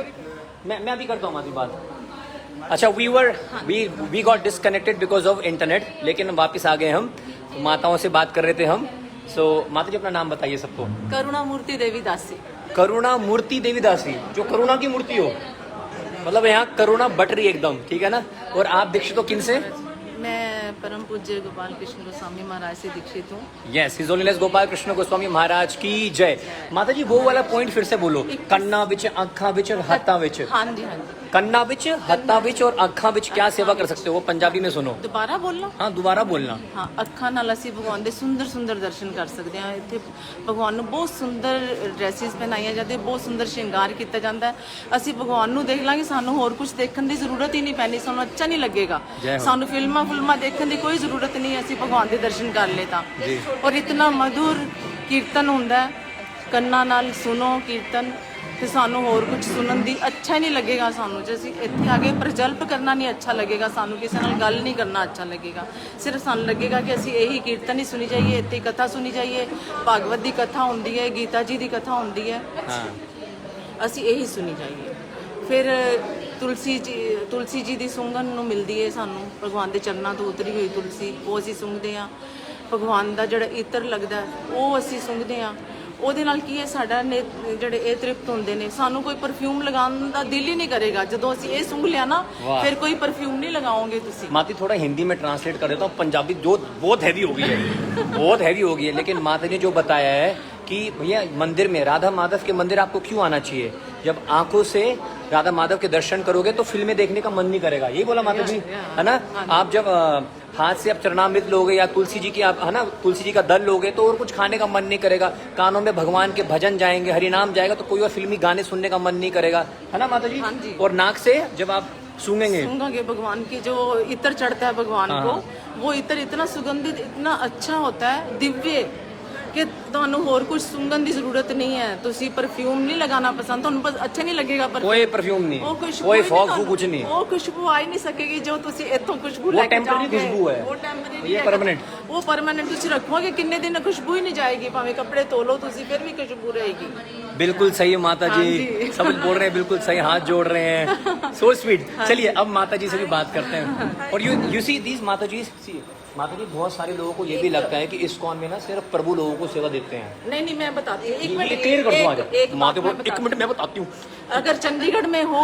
मैं अभी करता हूँ माता जी बात अच्छा we got disconnected because of internet लेकिन वापस आ गए हम माताओं से बात कर रहे थे हम सो माता जी अपना नाम बताइए सबको करुणा मूर्ति देवी दासी करुणा मूर्ति देवीदासी जो करुणा की मूर्ति हो मतलब यहाँ करुणा बट रही एकदम ठीक है ना और आप दीक्षित हो किन से मैं परम पूज्य गोपाल कृष्ण गोस्वामी महाराज से दीक्षित हूँ yes his holiness Gopal Krishna Goswami Maharaj की जय माता जी वो वाला पॉइंट फिर से बोलो कन्ना विच आँखा विच और हत्था विच हाँ जी कन्ना विच हत्था विच और आँखा विच क्या सेवा कर सकते हो वो पंजाबी में सुनो ਦੁਬਾਰਾ ਬੋਲਣਾ हाँ दोबारा बोलना ਹਾਂ ਅੱਖਾਂ ਨਾਲ ਅਸੀਂ ਭਗਵਾਨ ਦੇ ਸੁੰਦਰ ਸੁੰਦਰ ਦਰਸ਼ਨ ਕਰ ਸਕਦੇ ਹਾਂ ਇੱਥੇ ਭਗਵਾਨ ਨੂੰ ਬਹੁਤ ਸੁੰਦਰ ਡਰੈਸਿਸ ਪਹਿਨਾਈਆਂ ਜਾਂਦੀਆਂ ਬਹੁਤ ਸੁੰਦਰ ਸ਼ਿੰਗਾਰ ਕੀਤਾ ਜਾਂਦਾ ਹੈ ਅਸੀਂ ਭਗਵਾਨ ਨੂੰ ਦੇਖ ਲਾਂਗੇ ਸਾਨੂੰ ਹੋਰ ਕੁਝ ਦੇਖਣ ਦੀ ਜ਼ਰੂਰਤ ਹੀ ਨਹੀਂ ਪੈਣੀ ਸਾਨੂੰ ਅੱਛਾ ਨਹੀਂ ਲੱਗੇਗਾ ਸਾਨੂੰ ਫਿਲਮਾਂ ਦੇਖਣ ਦੀ ਕੋਈ ਜ਼ਰੂਰਤ ਨਹੀਂ ਅਸੀਂ ਭਗਵਾਨ ਦੇ ਦਰਸ਼ਨ ਕਰ ਲਏ ਤਾਂ ਔਰ ਇਤਨਾ ਮధుਰ ਕੀਰਤਨ ਹੁੰਦਾ ਹੈ ਕੰਨਾਂ ਨਾਲ ਸੁਣੋ ਕੀਰਤਨ ਤੇ ਸਾਨੂੰ ਹੋਰ ਕੁਝ ਸੁਣਨ ਦੀ ਅੱਛਾ ਨਹੀਂ ਲੱਗੇਗਾ ਸਾਨੂੰ ਜੇ ਅਸੀਂ ਇੱਥੇ ਆ ਕੇ ਪ੍ਰਜਲਪ ਕਰਨਾ ਨਹੀਂ ਅੱਛਾ ਲੱਗੇਗਾ ਸਾਨੂੰ ਕਿਸੇ ਨਾਲ ਗੱਲ ਨਹੀਂ ਕਰਨਾ ਅੱਛਾ ਲੱਗੇਗਾ ਸਿਰਫ ਸਾਨੂੰ ਲੱਗੇਗਾ ਕਿ ਅਸੀਂ ਇਹੀ ਕੀਰਤਨ ਹੀ ਸੁਣੀ ਜਾਈਏ ਇੱਥੇ ਕਥਾ ਸੁਣੀ ਜਾਈਏ ਭਾਗਵਤ ਦੀ ਕਥਾ ਹੁੰਦੀ ਹੈ ਗੀਤਾ ਜੀ ਦੀ ਕਥਾ ਹੁੰਦੀ ਹੈ ਅਸੀਂ ਇਹੀ ਸੁਣੀ ਜਾਈਏ ਫਿਰ ਤੁਲਸੀ ਜੀ ਦੀ ਸੁੰਗਨ ਨੂੰ ਮਿਲਦੀ ਹੈ ਸਾਨੂੰ ਭਗਵਾਨ ਦੇ ਚਰਨਾਂ ਤੋਂ ਉਤਰੀ ਹੋਈ ਤੁਲਸੀ ਉਹ ਅਸੀਂ ਸੁੰਘਦੇ ਹਾਂ ਭਗਵਾਨ ਦਾ ਜਿਹੜਾ ਇਤਰ ਲੱਗਦਾ ਉਹ ਅਸੀਂ ਸੁੰਘਦੇ ਹਾਂ ਉਹਦੇ ਨਾਲ ਕੀ ਹੈ ਸਾਡਾ ਜਿਹੜੇ ਇਹ ਤ੍ਰਿਪਤ ਹੁੰਦੇ ਨੇ ਸਾਨੂੰ ਕੋਈ ਪਰਫਿਊਮ ਲਗਾਉਣ ਦਾ ਦਿਲ ਹੀ ਨਹੀਂ ਕਰੇਗਾ ਜਦੋਂ ਅਸੀਂ ਇਹ ਸੁੰਘ ਲਿਆ ਨਾ ਫਿਰ ਕੋਈ परफ्यूम नहीं लगाओगे तुसी माता थोड़ा हिंदी में ट्रांसलेट कर देता हूँ पंजाबी जो बहुत हैवी हो गई है बहुत हैवी हो गई है लेकिन माता ने जो बताया है कि भैया मंदिर में राधा माधव के मंदिर आपको क्यों आना चाहिए जब आंखों से राधा माधव के दर्शन करोगे तो फिल्में देखने का मन नहीं करेगा यही बोला माता जी है ना आप जब हाथ से आप चरणामृत लोगे या तुलसी जी की आप है ना तुलसी जी का दल लोगे तो और कुछ खाने का मन नहीं करेगा कानों में भगवान के भजन जाएंगे हरिनाम जाएगा तो कोई और फिल्मी गाने सुनने का मन नहीं करेगा है ना माता जी और नाक से जब आप सूंघेंगे भगवान की जो इत्र चढ़ता है भगवान को वो इत्र इतना सुगंधित इतना अच्छा होता है दिव्य कि ਤੁਹਾਨੂੰ ਹੋਰ ਕੁਝ ਸੁੰਘਣ ਦੀ ਜ਼ਰੂਰਤ ਨਹੀਂ ਹੈ ਤੁਸੀਂ ਪਰਫਿਊਮ ਨਹੀਂ ਲਗਾਉਣਾ ਪਸੰਦ ਤੁਹਾਨੂੰ ਬਸ ਅੱਛਾ ਨਹੀਂ ਲੱਗੇਗਾ ਪਰ कोई परफ्यूम नहीं कोई फॉग कुछ नहीं ਉਹ ਖੁਸ਼ਬੂ ਆ ਹੀ ਨਹੀਂ ਸਕੇਗੀ ਜੋ ਤੁਸੀਂ ਇੱਥੋਂ ਖੁਸ਼ਬੂ ਲੈ ਕੇ टेम्पररी खुशबू है ਉਹ ਟੈਂਪਰੇਰੀ ये परमानेंट ਉਹ ਪਰਮਾਨੈਂਟ ਤੁਸੀਂ ਰੱਖੋਗੇ ਕਿੰਨੇ ਦਿਨ ਖੁਸ਼ਬੂ ਹੀ ਨਹੀਂ ਜਾਏਗੀ ਭਾਵੇਂ ਕੱਪੜੇ ਧੋ ਲਓ ਤੁਸੀਂ ਫਿਰ ਵੀ ਖੁਸ਼ਬੂ ਰਹੇਗੀ बिल्कुल सही है माता जी सब बोल रहे हैं बिल्कुल सही हाथ जोड़ रहे हैं सो स्वीट चलिए अब माता जी से भी बात करते हैं और यू सी दीज माता जी माता जी बहुत सारे लोगों को ये भी लगता है कि इस्कॉन में ना सिर्फ प्रभु लोगों को सेवा देते हैं नहीं मैं बताती हूँ एक मिनट क्लियर कर दूं एक मिनट मैं बताती हूँ अगर चंडीगढ़ में हो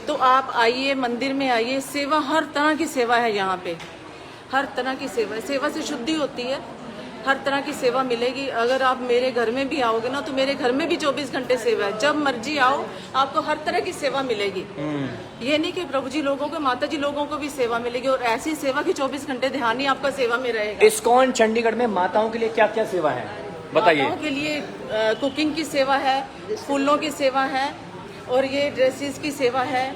तो आप आइए मंदिर में आइए सेवा हर तरह की सेवा है यहाँ पे हर तरह की सेवा से शुद्धि होती है हर तरह की सेवा मिलेगी अगर आप मेरे घर में भी आओगे ना तो मेरे घर में भी 24 घंटे सेवा है जब मर्जी आओ आपको हर तरह की सेवा मिलेगी ये नहीं कि प्रभु जी लोगों को माता जी लोगों को भी सेवा मिलेगी और ऐसी सेवा की 24 घंटे ध्यान ही आपका सेवा में रहेगा इस्कॉन चंडीगढ़ में माताओं के लिए क्या क्या सेवा है बताइए। माताओं के लिए कुकिंग की सेवा है, फूलों की सेवा है और ये ड्रेसेस की सेवा है।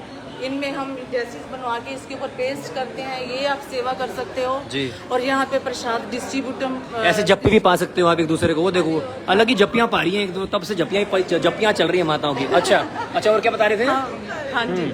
इनमें हम ड्रेसेस बनवा के इसके ऊपर पेस्ट करते हैं, ये आप सेवा कर सकते हो जी। और यहाँ पे प्रसाद डिस्ट्रीब्यूट ऐसे जप्पी भी पा सकते हो आप एक दूसरे को, वो देखो अलग ही जप्पियाँ पा रही हैं एक दो, तब से जप्पियाँ चल रही हैं माताओं की। अच्छा अच्छा, और क्या बता रहे थे? हाँ जी,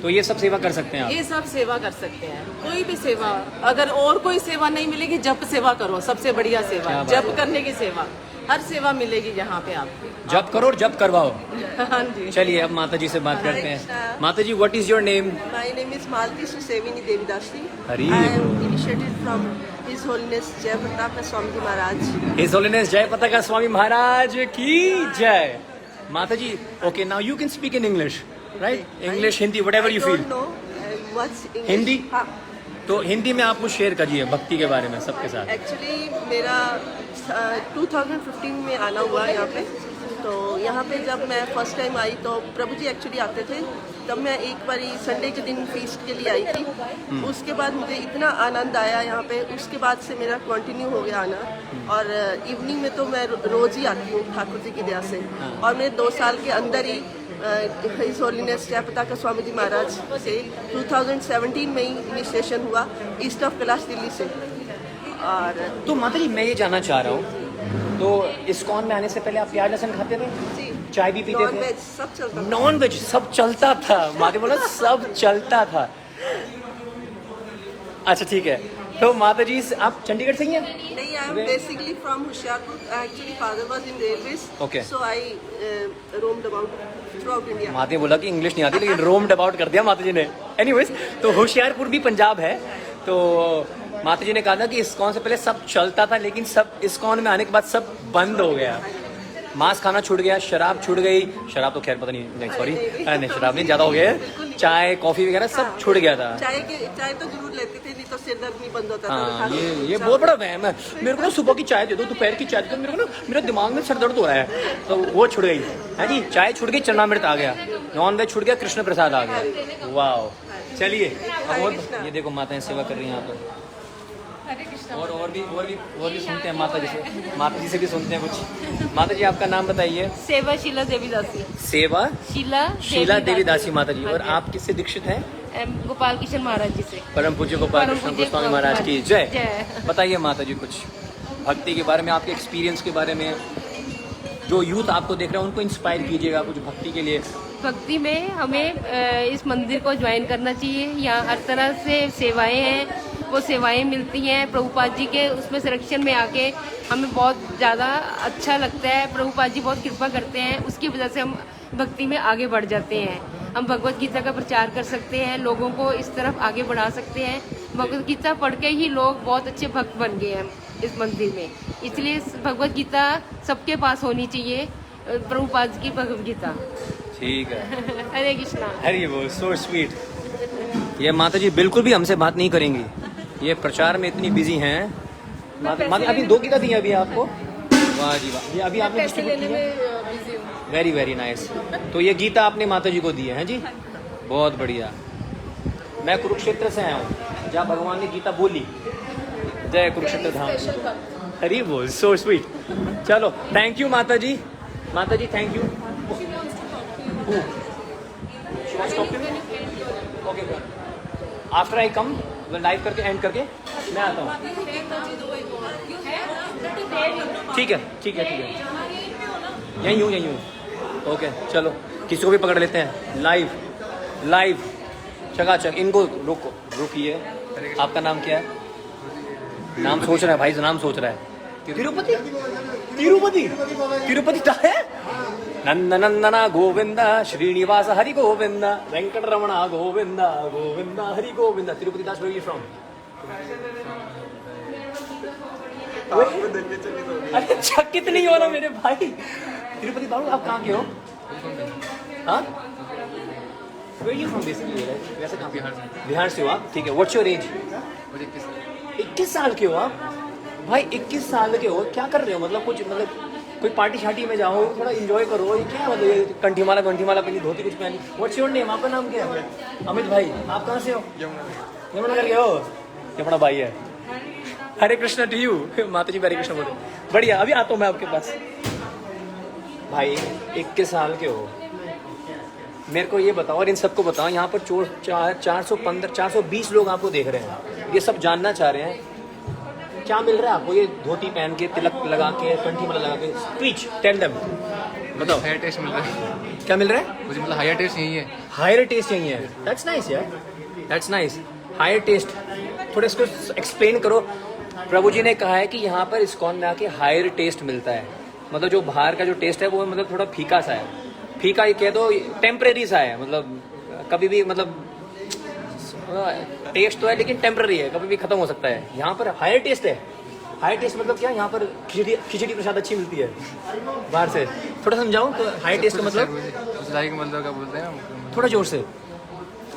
तो ये सब सेवा कर सकते हैं आप। ये सब सेवा कर सकते हैं। कोई भी सेवा, अगर और कोई सेवा नहीं मिलेगी, जप सेवा करो, सबसे बढ़िया सेवा है जप करने की सेवा। हर सेवा मिलेगी यहाँ पे आपको, जप करो और जप करवाओ। हाँ जी। चलिए अब माता जी से बात करते हैं। Mata ji, what is your name? My name is Malti Susevini Devidasi. Hari I am initiated from His Holiness Jayapataka Swamiji Maharaj. His holiness Jaya Pataka Swami Maharaj की जय। Mata ji, okay, now you can speak in English, right? English, Hindi, whatever you I feel. don't know what's English. Hindi? हाँ. तो हिंदी में आप कुछ share करिए भक्ति के बारे में सबके साथ। Actually मेरा 2015 में आना हुआ यहाँ पे। तो यहाँ पे जब मैं फर्स्ट टाइम आई तो प्रभु जी एक्चुअली आते थे, तब मैं एक बार संडे के दिन फीस्ट के लिए आई थी। उसके बाद मुझे इतना आनंद आया यहाँ पे, उसके बाद से मेरा कंटिन्यू हो गया आना। और इवनिंग में तो मैं रोज़ ही आती हूँ ठाकुर जी की दया से। और मेरे 2 साल के अंदर ही हिज होलीनेस जयपताका स्वामी जी महाराज से 2017 में ही इनिशिएशन हुआ ईस्ट ऑफ कैलाश दिल्ली से। और तो माता जी मैं ये जानना चाह रहा हूँ, तो इस्कॉन में आने से पहले आप प्याज लहसुन खाते थे? जी, चाय भी पीते नॉन थे? वेज सब चलता था। नॉन वेज सब चलता था? माता बोला सब चलता था। अच्छा ठीक है, तो माता जी आप चंडीगढ़ से ही हैं? नहीं, I am basically from Hoshiarpur. Actually father was in railways, Okay. So I roamed about through out India. माता ने बोला कि इंग्लिश नहीं आती, लेकिन रोम्ड अबाउट कर दिया माता जी ने। एनीवेज, तो होशियारपुर भी पंजाब है। तो माता जी ने कहा था कि इस्कॉन से पहले सब चलता था, लेकिन सब इस्कॉन में आने के बाद सब बंद हो गया। मांस खाना छूट गया, शराब छूट गई। शराब तो खैर पता नहीं, सॉरी नहीं, शराब नहीं, ज़्यादा हो गया है। चाय कॉफ़ी वगैरह सब छूट गया था। चाय तो जरूर लेते थे, नहीं तो सिर दर्द नहीं बंद होता था। हाँ, ये बहुत बड़ा वहम है। मेरे को ना सुबह की चाय दे दो, दोपहर की चाय दे दो, मेरे को ना मेरा दिमाग में सर दर्द हो रहा है, तो वो छुट गई है जी। चाय छूट गई, चन्नामृत आ गया, नॉन वेज छूट गया, कृष्ण प्रसाद आ गया। वाह, चलिए अब ये देखो माताएं सेवा कर रही हैं यहाँ पर। और भी सुनते हैं माता जी से। माता जी से भी सुनते हैं कुछ। माता जी आपका नाम बताइए। सेवा शीला देवीदासी। सेवा शीला देवी दासी दासी। माता जी। और आप किससे दीक्षित हैं? गोपाल कृष्ण महाराज जी से। परम पूज्य गोपाल परम कृष्ण पूज्य गोस्वामी महाराज की जय। जय। बताइए माता जी कुछ भक्ति के बारे में, आपके एक्सपीरियंस के बारे में। जो यूथ आपको देख रहे हैं उनको इंस्पायर कीजिएगा कुछ भक्ति के लिए। भक्ति में हमें इस मंदिर को ज्वाइन करना चाहिए। यहाँ हर तरह से सेवाएं हैं, वो सेवाएं मिलती हैं प्रभुपाद जी के उसमें संरक्षण में आके हमें बहुत ज़्यादा अच्छा लगता है। प्रभुपाद जी बहुत कृपा करते हैं, उसकी वजह से हम भक्ति में आगे बढ़ जाते हैं। हम भगवत गीता का प्रचार कर सकते हैं, लोगों को इस तरफ आगे बढ़ा सकते हैं। भगवत गीता पढ़ के ही लोग बहुत अच्छे भक्त बन गए हैं इस मंदिर में। इसलिए भगवत गीता सबके पास होनी चाहिए, प्रभुपाद की भगवत गीता। ठीक है। हरे कृष्णा। हरी बोल, सो स्वीट। ये माता जी बिल्कुल भी हमसे बात नहीं करेंगी, ये प्रचार में इतनी बिजी हैं। माता अभी 2 गीता दी अभी आपको? वाह जी वाह, ये अभी आपने डिस्ट्रीब्यूट की है? Very very nice. तो ये गीता आपने माता जी को दी है जी, बहुत बढ़िया। मैं कुरुक्षेत्र से आया हूँ जहाँ भगवान ने गीता बोली। जय कुरुक्षेत्र धाम। हरी बोल, सो स्वीट। चलो thank you Mata ji. Mata ji thank you. Okay, after I come live करके एंड करके मैं आता हूँ। ठीक है ठीक है ठीक है, यहीं हूँ। ओके चलो, किसी को भी पकड़ लेते हैं लाइव चकाचक। इनको रुकिए। आपका नाम क्या है? नाम सोच रहा है भाई, नाम सोच रहा है। तिरुपति है। नंदनंदना गोविंदा, श्रीनिवास हरि गोविंदा, वेंकटरमणा गोविंदा गोविंदा हरि गोविंदा। तिरुपति दास, वेयर आर यू फ्रॉम? अरे चकित नहीं हो ना मेरे भाई। तिरुपति बाबू आप कहाँ के हो? हाँ, where are you from basically? वैसे कहाँ? बिहार से हो आप? ठीक है। What's your age? 21 साल के हो आप? भाई 21 साल के हो, क्या कर रहे हो? मतलब कुछ कोई पार्टी शार्टी में जाओ, थोड़ा एंजॉय करो। ये क्या मतलब, ये कंठीमाला पहनी, धोती कुछ पहनी। What's your name? आपका नाम क्या है? अमित भाई। आप कहाँ से हो? यमुनानगर के हो? यमुना भाई है। हरे कृष्णा टू यू। माता जी हरे कृष्ण बोले। बढ़िया, अभी आता हूँ मैं आपके पास। भाई 21 साल के हो, मेरे को ये बताओ और इन सबको बताओ, यहाँ पर 415 420 लोग आपको देख रहे हैं, ये सब जानना चाह रहे हैं क्या मिल रहा है आपको, ये धोती पहन के, तिलक लगा के, कंठी माला लगा के, स्पीच टेल देम, बताओ हायर टेस्ट मिल रहा है क्या मिल रहा है। मुझे, मतलब हायर टेस्ट यही है। हायर टेस्ट यही है, दैट्स नाइस यार, दैट्स नाइस। हायर टेस्ट, थोड़ा इसको एक्सप्लेन करो। प्रभु जी ने कहा है कि यहाँ पर इस्कॉन में आके हायर टेस्ट मिलता है, मतलब जो बाहर का जो टेस्ट है वो मतलब थोड़ा फीका सा है, फीका ये कह दो, टेम्परेरी सा है, मतलब कभी भी मतलब टेस्ट तो है लेकिन टेम्पररी है, कभी भी खत्म हो सकता है। यहाँ पर हायर टेस्ट है। हायर टेस्ट मतलब क्या, यहाँ पर खिचड़ी प्रसाद अच्छी मिलती है बाहर से, थोड़ा समझाओ तो हायर टेस्ट का मतलब। लाइक मतलब क्या बोलते हैं, थोड़ा जोर से।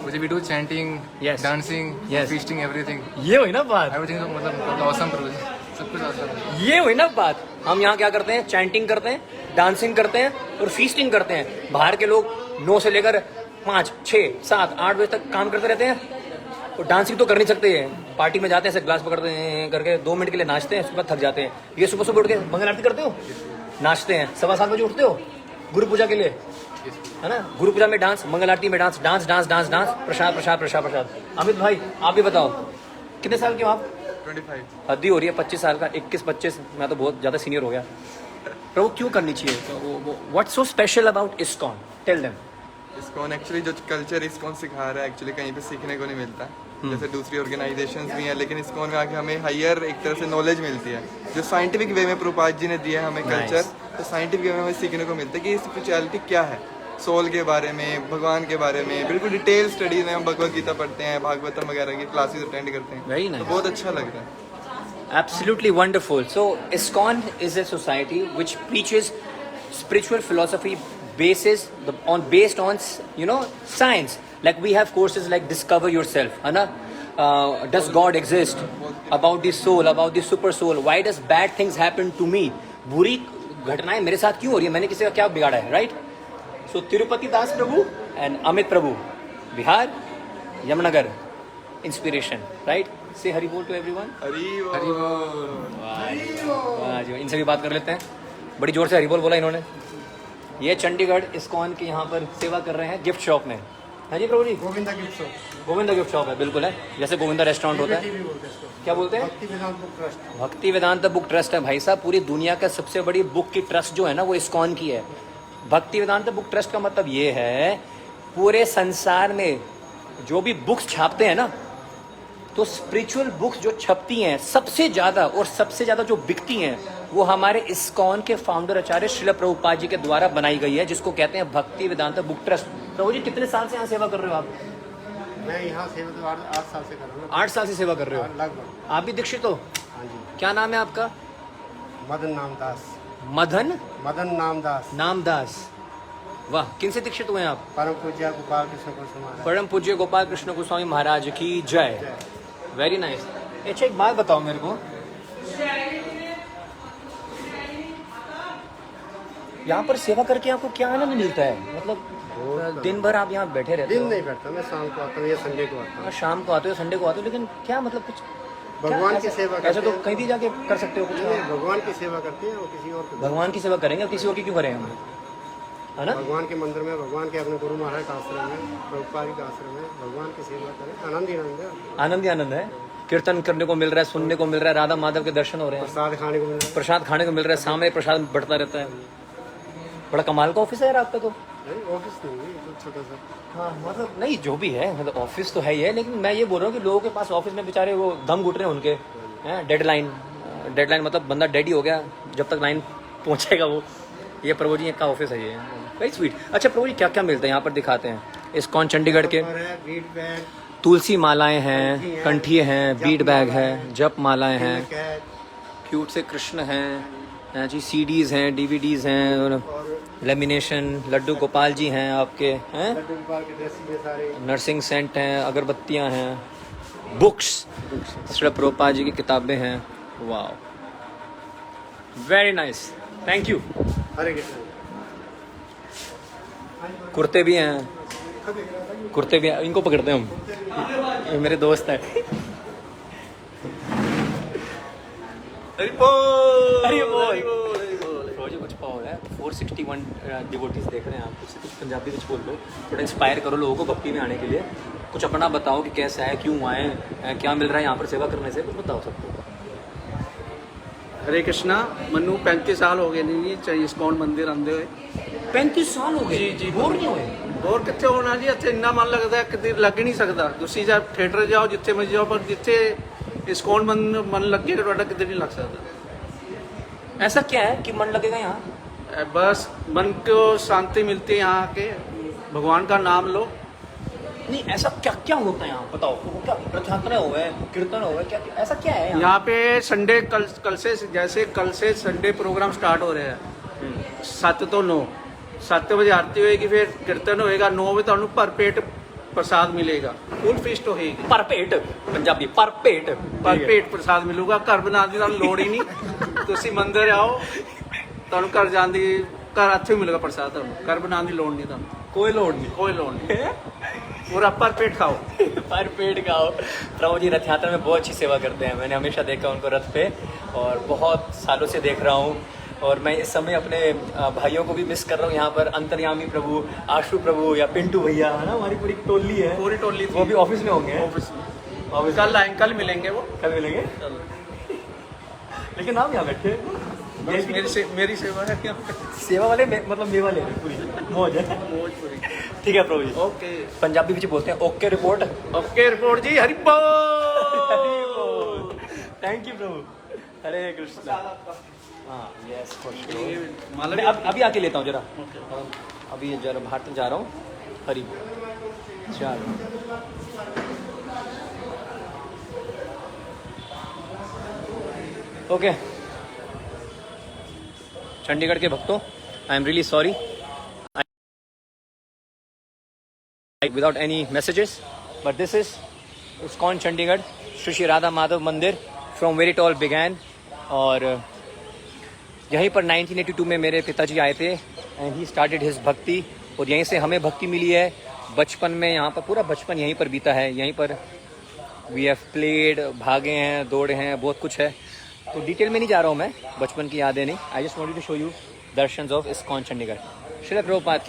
मुझे video chanting, Yes. Dancing, Yes. Feasting, everything ये हुई ना बात, एवरीथिंग, मतलब ऑसम प्रभु जी, सब कुछ ऑसम। ये हुई ना बात। हम यहाँ क्या करते हैं, चैंटिंग करते हैं, डांसिंग करते हैं और फीस्टिंग करते हैं। बाहर के लोग 9 से लेकर 5, 6, 7, 8 बजे तक काम करते रहते हैं, तो डांसिंग तो कर नहीं सकते हैं। पार्टी में जाते हैं, ऐसे ग्लास पकड़ते हैं करके 2 मिनट के लिए नाचते हैं, उसके बाद थक जाते हैं। ये सुबह सुबह उठ के मंगल आरती करते हो, नाचते हैं, 7:15 बजे उठते हो गुरु पूजा के लिए, है ना। गुरु पूजा में डांस, मंगल आरती में dance, dance dance dance dance, प्रसाद प्रसाद प्रसाद प्रसाद। अमित भाई आप भी बताओ, कितने साल के हो आप? 25। हद्दी हो रही है, 25 साल का, 21-25, मैं तो बहुत ज़्यादा सीनियर हो गया। प्रभु क्यों करनी चाहिए, what's so special about ISKCON, tell them. ISKCON actually जो कल्चर इस्कॉन सिखा रहा है एक्चुअली कहीं पे सीखने को नहीं मिलता। जैसे दूसरी ऑर्गेनाइजेशंस भी हैं, लेकिन इस्कॉन में आके हमें हायर एक तरह से नॉलेज मिलती है, जो साइंटिफिक वे में प्रभुपाद जी ने दिया है हमें कल्चर, तो साइंटिफिक वे में हमें सीखने को मिलता है कि स्पिरिचुअलिटी क्या है, सोल के बारे में, भगवान के बारे में बिल्कुल डिटेल स्टडीज में। हम भगवत गीता पढ़ते हैं, भागवतम वगैरह की क्लासेस अटेंड करते हैं, Very nice. तो बहुत अच्छा लग रहा है। Absolutely wonderful. So ISKCON is a society which preaches spiritual philosophy based on science. Like we have courses like Discover Yourself, है ना? Does God exist? About the soul, about the super soul. Why does bad things happen to me? बुरी घटनाएं मेरे साथ क्यों हो रही है, मैंने किसी का क्या बिगाड़ा है, right? So Tirupati Das Prabhu and Amit Prabhu, Bihar, Yamunanagar, inspiration, right? Say Hari बोल to everyone. हरी वाह जी, इनसे भी बात कर लेते हैं। बड़ी जोर से हरि बोल बोला इन्होंने। ये चंडीगढ़ इस्कॉन के यहाँ पर सेवा कर रहे हैं गिफ्ट शॉप में। हाँ जी Prabhu ji, Govinda gift shop. Govinda gift shop है, बिल्कुल है, जैसे गोविंदा रेस्टोरेंट होता है। क्या बोलते हैं? भक्ति वेदांत बुक ट्रस्ट है भाई साहब। पूरी दुनिया का सबसे बड़ी बुक की ट्रस्ट जो है ना वो इस्कॉन की है। भक्ति वेदांत बुक ट्रस्ट का मतलब ये है, पूरे संसार में जो भी बुक्स छापते हैं ना, तो स्पिरिचुअल बुक्स जो छपती हैं सबसे ज़्यादा और सबसे ज़्यादा जो बिकती हैं वो हमारे इस्कॉन के फाउंडर आचार्य श्रील प्रभुपाद जी के द्वारा बनाई गई है, जिसको कहते हैं भक्ति वेदांत बुक ट्रस्ट। प्रभु जी कितने साल से यहाँ सेवा कर रहे हो आप? मैं यहाँ सेवा तो 8 साल से कर रहा हूँ। 8 साल से सेवा कर रहे हो लगभग। आप भी दीक्षित हो? हाँ जी। क्या नाम है आपका? मदन नामदास। मदन नामदास। नामदास। वाह, किन से दीक्षित हुए हैं आप? परम पूज्य गोपाल कृष्ण गोस्वामी महाराज। परम पूज्य गोपाल कृष्ण गोस्वामी महाराज की जय। Very nice. अच्छा एक बात बताओ मेरे को, यहाँ पर सेवा करके आपको क्या आनंद मिलता है? मतलब दिन भर आप यहाँ बैठे रहते हो? दिन नहीं बैठता, मैं शाम को आता हूँ या संडे को आता हूँ। शाम को आते हो, संडे को आते हो, लेकिन क्या मतलब कुछ भगवान की सेवा करते ऐसे तो हैं। कहीं भी जाके कर सकते हो कुछ? भगवान की सेवा करते हैं और किसी और को। भगवान की सेवा करेंगे, किसी और की क्यों करें हम, है ना? भगवान के मंदिर में, भगवान के अपने गुरु महाराज का आश्रम है, प्रभुपाद जी का आश्रम है, भगवान की सेवा करें, आनंद ही आनंद है। आनंद ही आनंद है। कीर्तन करने को मिल रहा है, सुनने को मिल रहा है, राधा माधव के दर्शन हो रहे हैं, प्रसाद खाने को मिल रहा प्रसाद खाने को मिल रहा है, सामने प्रसाद बढ़ता रहता है। बड़ा कमाल का ऑफिस है यार आपका तो। है। ऑफिस नहीं है, तो छोटा सा। हाँ मतलब नहीं, जो भी है मतलब ऑफिस तो है ही है, लेकिन मैं ये बोल रहा हूँ कि लोगों के पास ऑफिस में बेचारे वो दम घुट रहे हैं उनके, हैं डेडलाइन मतलब बंदा डेड ही हो गया जब तक लाइन पहुँचेगा वो। ये प्रभु जी का ऑफिस है, ये वेरी स्वीट। अच्छा प्रभु जी क्या क्या मिलता है यहाँ पर, दिखाते हैं। इस्कॉन चंडीगढ़ के बीट बैग, तुलसी मालाएं हैं, कंठी हैं, बीट बैग है, जप मालाएं हैं, क्यूट से कृष्ण हैं जी, सीडीज हैं, डीवीडीज हैं, और लेमिनेशन, लड्डू गोपाल जी हैं आपके, हैं लड्डू गोपाल के ड्रेस में सारे, नर्सिंग सेंट हैं, अगरबत्तियां हैं, बुक्स, श्री प्रभुपाद जी की किताबें हैं। वाह, वेरी नाइस, थैंक यू। हरे कृष्ण। कुर्ते भी हैं, कुर्ते भी हैं, इनको पकड़ते हैं हम, ये मेरे दोस्त हैं। हरि बोल। अरे बोल रोज कुछ पाओ है 461 डिवोटीज देख रहे हैं आप, कुछ पंजाबी में बोल दो, थोड़ा इंस्पायर करो लोगों को भक्ति में आने के लिए, कुछ अपना बताओ कि कैसा है, क्यों आए, क्या मिल रहा है यहाँ पर सेवा करने से, कुछ बताओ सबको। हरे कृष्णा, मनु 35 साल हो गए नहीं जी इस्कॉन मंदिर आंदे हुए। 35 साल हो गए जी जी बोर नहीं हुए? बोर कितने होना जी, ਇੱਥੇ ਇੰਨਾ ਮਨ ਲੱਗਦਾ ਹੈ ਕਿਤੇ ਲੱਗ ਹੀ ਨਹੀਂ ਸਕਦਾ। ਤੁਸੀਂ ਜਾਂ ਥੀਏਟਰ ਜਾਓ ਜਿੱਥੇ ਮਰਜ਼ੀ ਜਾਓ, ਪਰ ਜਿੱਥੇ ਇਸਕॉन ਮਨ ਲੱਗੇ ਤੁਹਾਡਾ ਕਿਤੇ ਨਹੀਂ ਲੱਗ ਸਕਦਾ। ऐसा क्या है कि मन लगेगा यहाँ? बस मन को शांति मिलती है यहाँ आके, भगवान का नाम लो। नहीं ऐसा क्या क्या होता है यहाँ बताओ, क्या प्रार्थना हो है, कीर्तन हो है, क्या ऐसा क्या है यहाँ पे संडे कल से जैसे कल से संडे प्रोग्राम स्टार्ट हो रहे हैं 7 ਤੋਂ 9, 7 ਵਜੇ आरती होएगी, फिर कीर्तन होएगा, 9 ਵਜੇ ਤੁਹਾਨੂੰ ਭਰ ਪੇਟ प्रसाद मिलेगा, फुल फीस्ट होएगी। पर पेट पंजाबी पर पेट प्रसाद मिलूगा, घर बनाने की ਤੁਹਾਨੂੰ ਲੋੜ ਹੀ ਨਹੀਂ। ਤੁਸੀਂ ਮੰਦਿਰ ਆਓ, ਤੁਹਾਨੂੰ ਘਰ ਜਾਣ ਦੀ ਘਰ ਇੱਥੇ ਮਿਲੇਗਾ प्रसाद, ਤੁਹਾਨੂੰ ਘਰ ਬਣਾਉਣ ਦੀ ਲੋੜ ਨਹੀਂ, ਤੁਹਾਨੂੰ कोई लोड नहीं, कोई लोड़ नहीं, पूरा पर पेट खाओ। पर पेट खाओ। प्रभु जी रथ यात्रा में बहुत अच्छी सेवा करते हैं, मैंने हमेशा देखा उनको रथ पे और बहुत सालों से देख रहा हूँ, और मैं इस समय अपने भाइयों को भी मिस कर रहा हूँ यहाँ पर, अंतर्यामी प्रभु, आशु प्रभु या पिंटू भैया, है ना, हमारी पूरी टोली है, पूरी टोली वो भी ऑफिस में होंगे। ऑफिस में कल आएंगे, कल मिलेंगे, वो कल मिलेंगे, लेकिन आप यहाँ बैठे मेरी सेवा है क्या? सेवा वाले मतलब मेवा ले रहे पूरी मौज है। मौज पूरी। ठीक है प्रभु जी। ओके, पंजाबी में बोलते हैं ओके रिपोर्ट। ओके रिपोर्ट जी, हरि बोल। थैंक यू प्रभु, हरे कृष्ण। हाँ यस माला मैं अभी आके लेता हूँ जरा, अभी जरा बाहर तक जा रहा हूँ। हरी बोल। चलो ओके चंडीगढ़ के भक्तों, I am really sorry without any messages, but this is ISKCON Chandigarh, Shri Shri Radha Madhav मंदिर from where it all began। और यहीं पर 1982 में मेरे पिताजी आए थे and he started his भक्ति, और यहीं से हमें भक्ति मिली है बचपन में। यहाँ पर पूरा बचपन यहीं पर बीता है, यहीं पर we have played, भागे हैं, दौड़े हैं, बहुत कुछ है, तो डिटेल में नहीं जा रहा हूँ मैं, बचपन की यादें नहीं। I just wanted to show you darshans of ISKCON Chandigarh. Srila Prabhupada.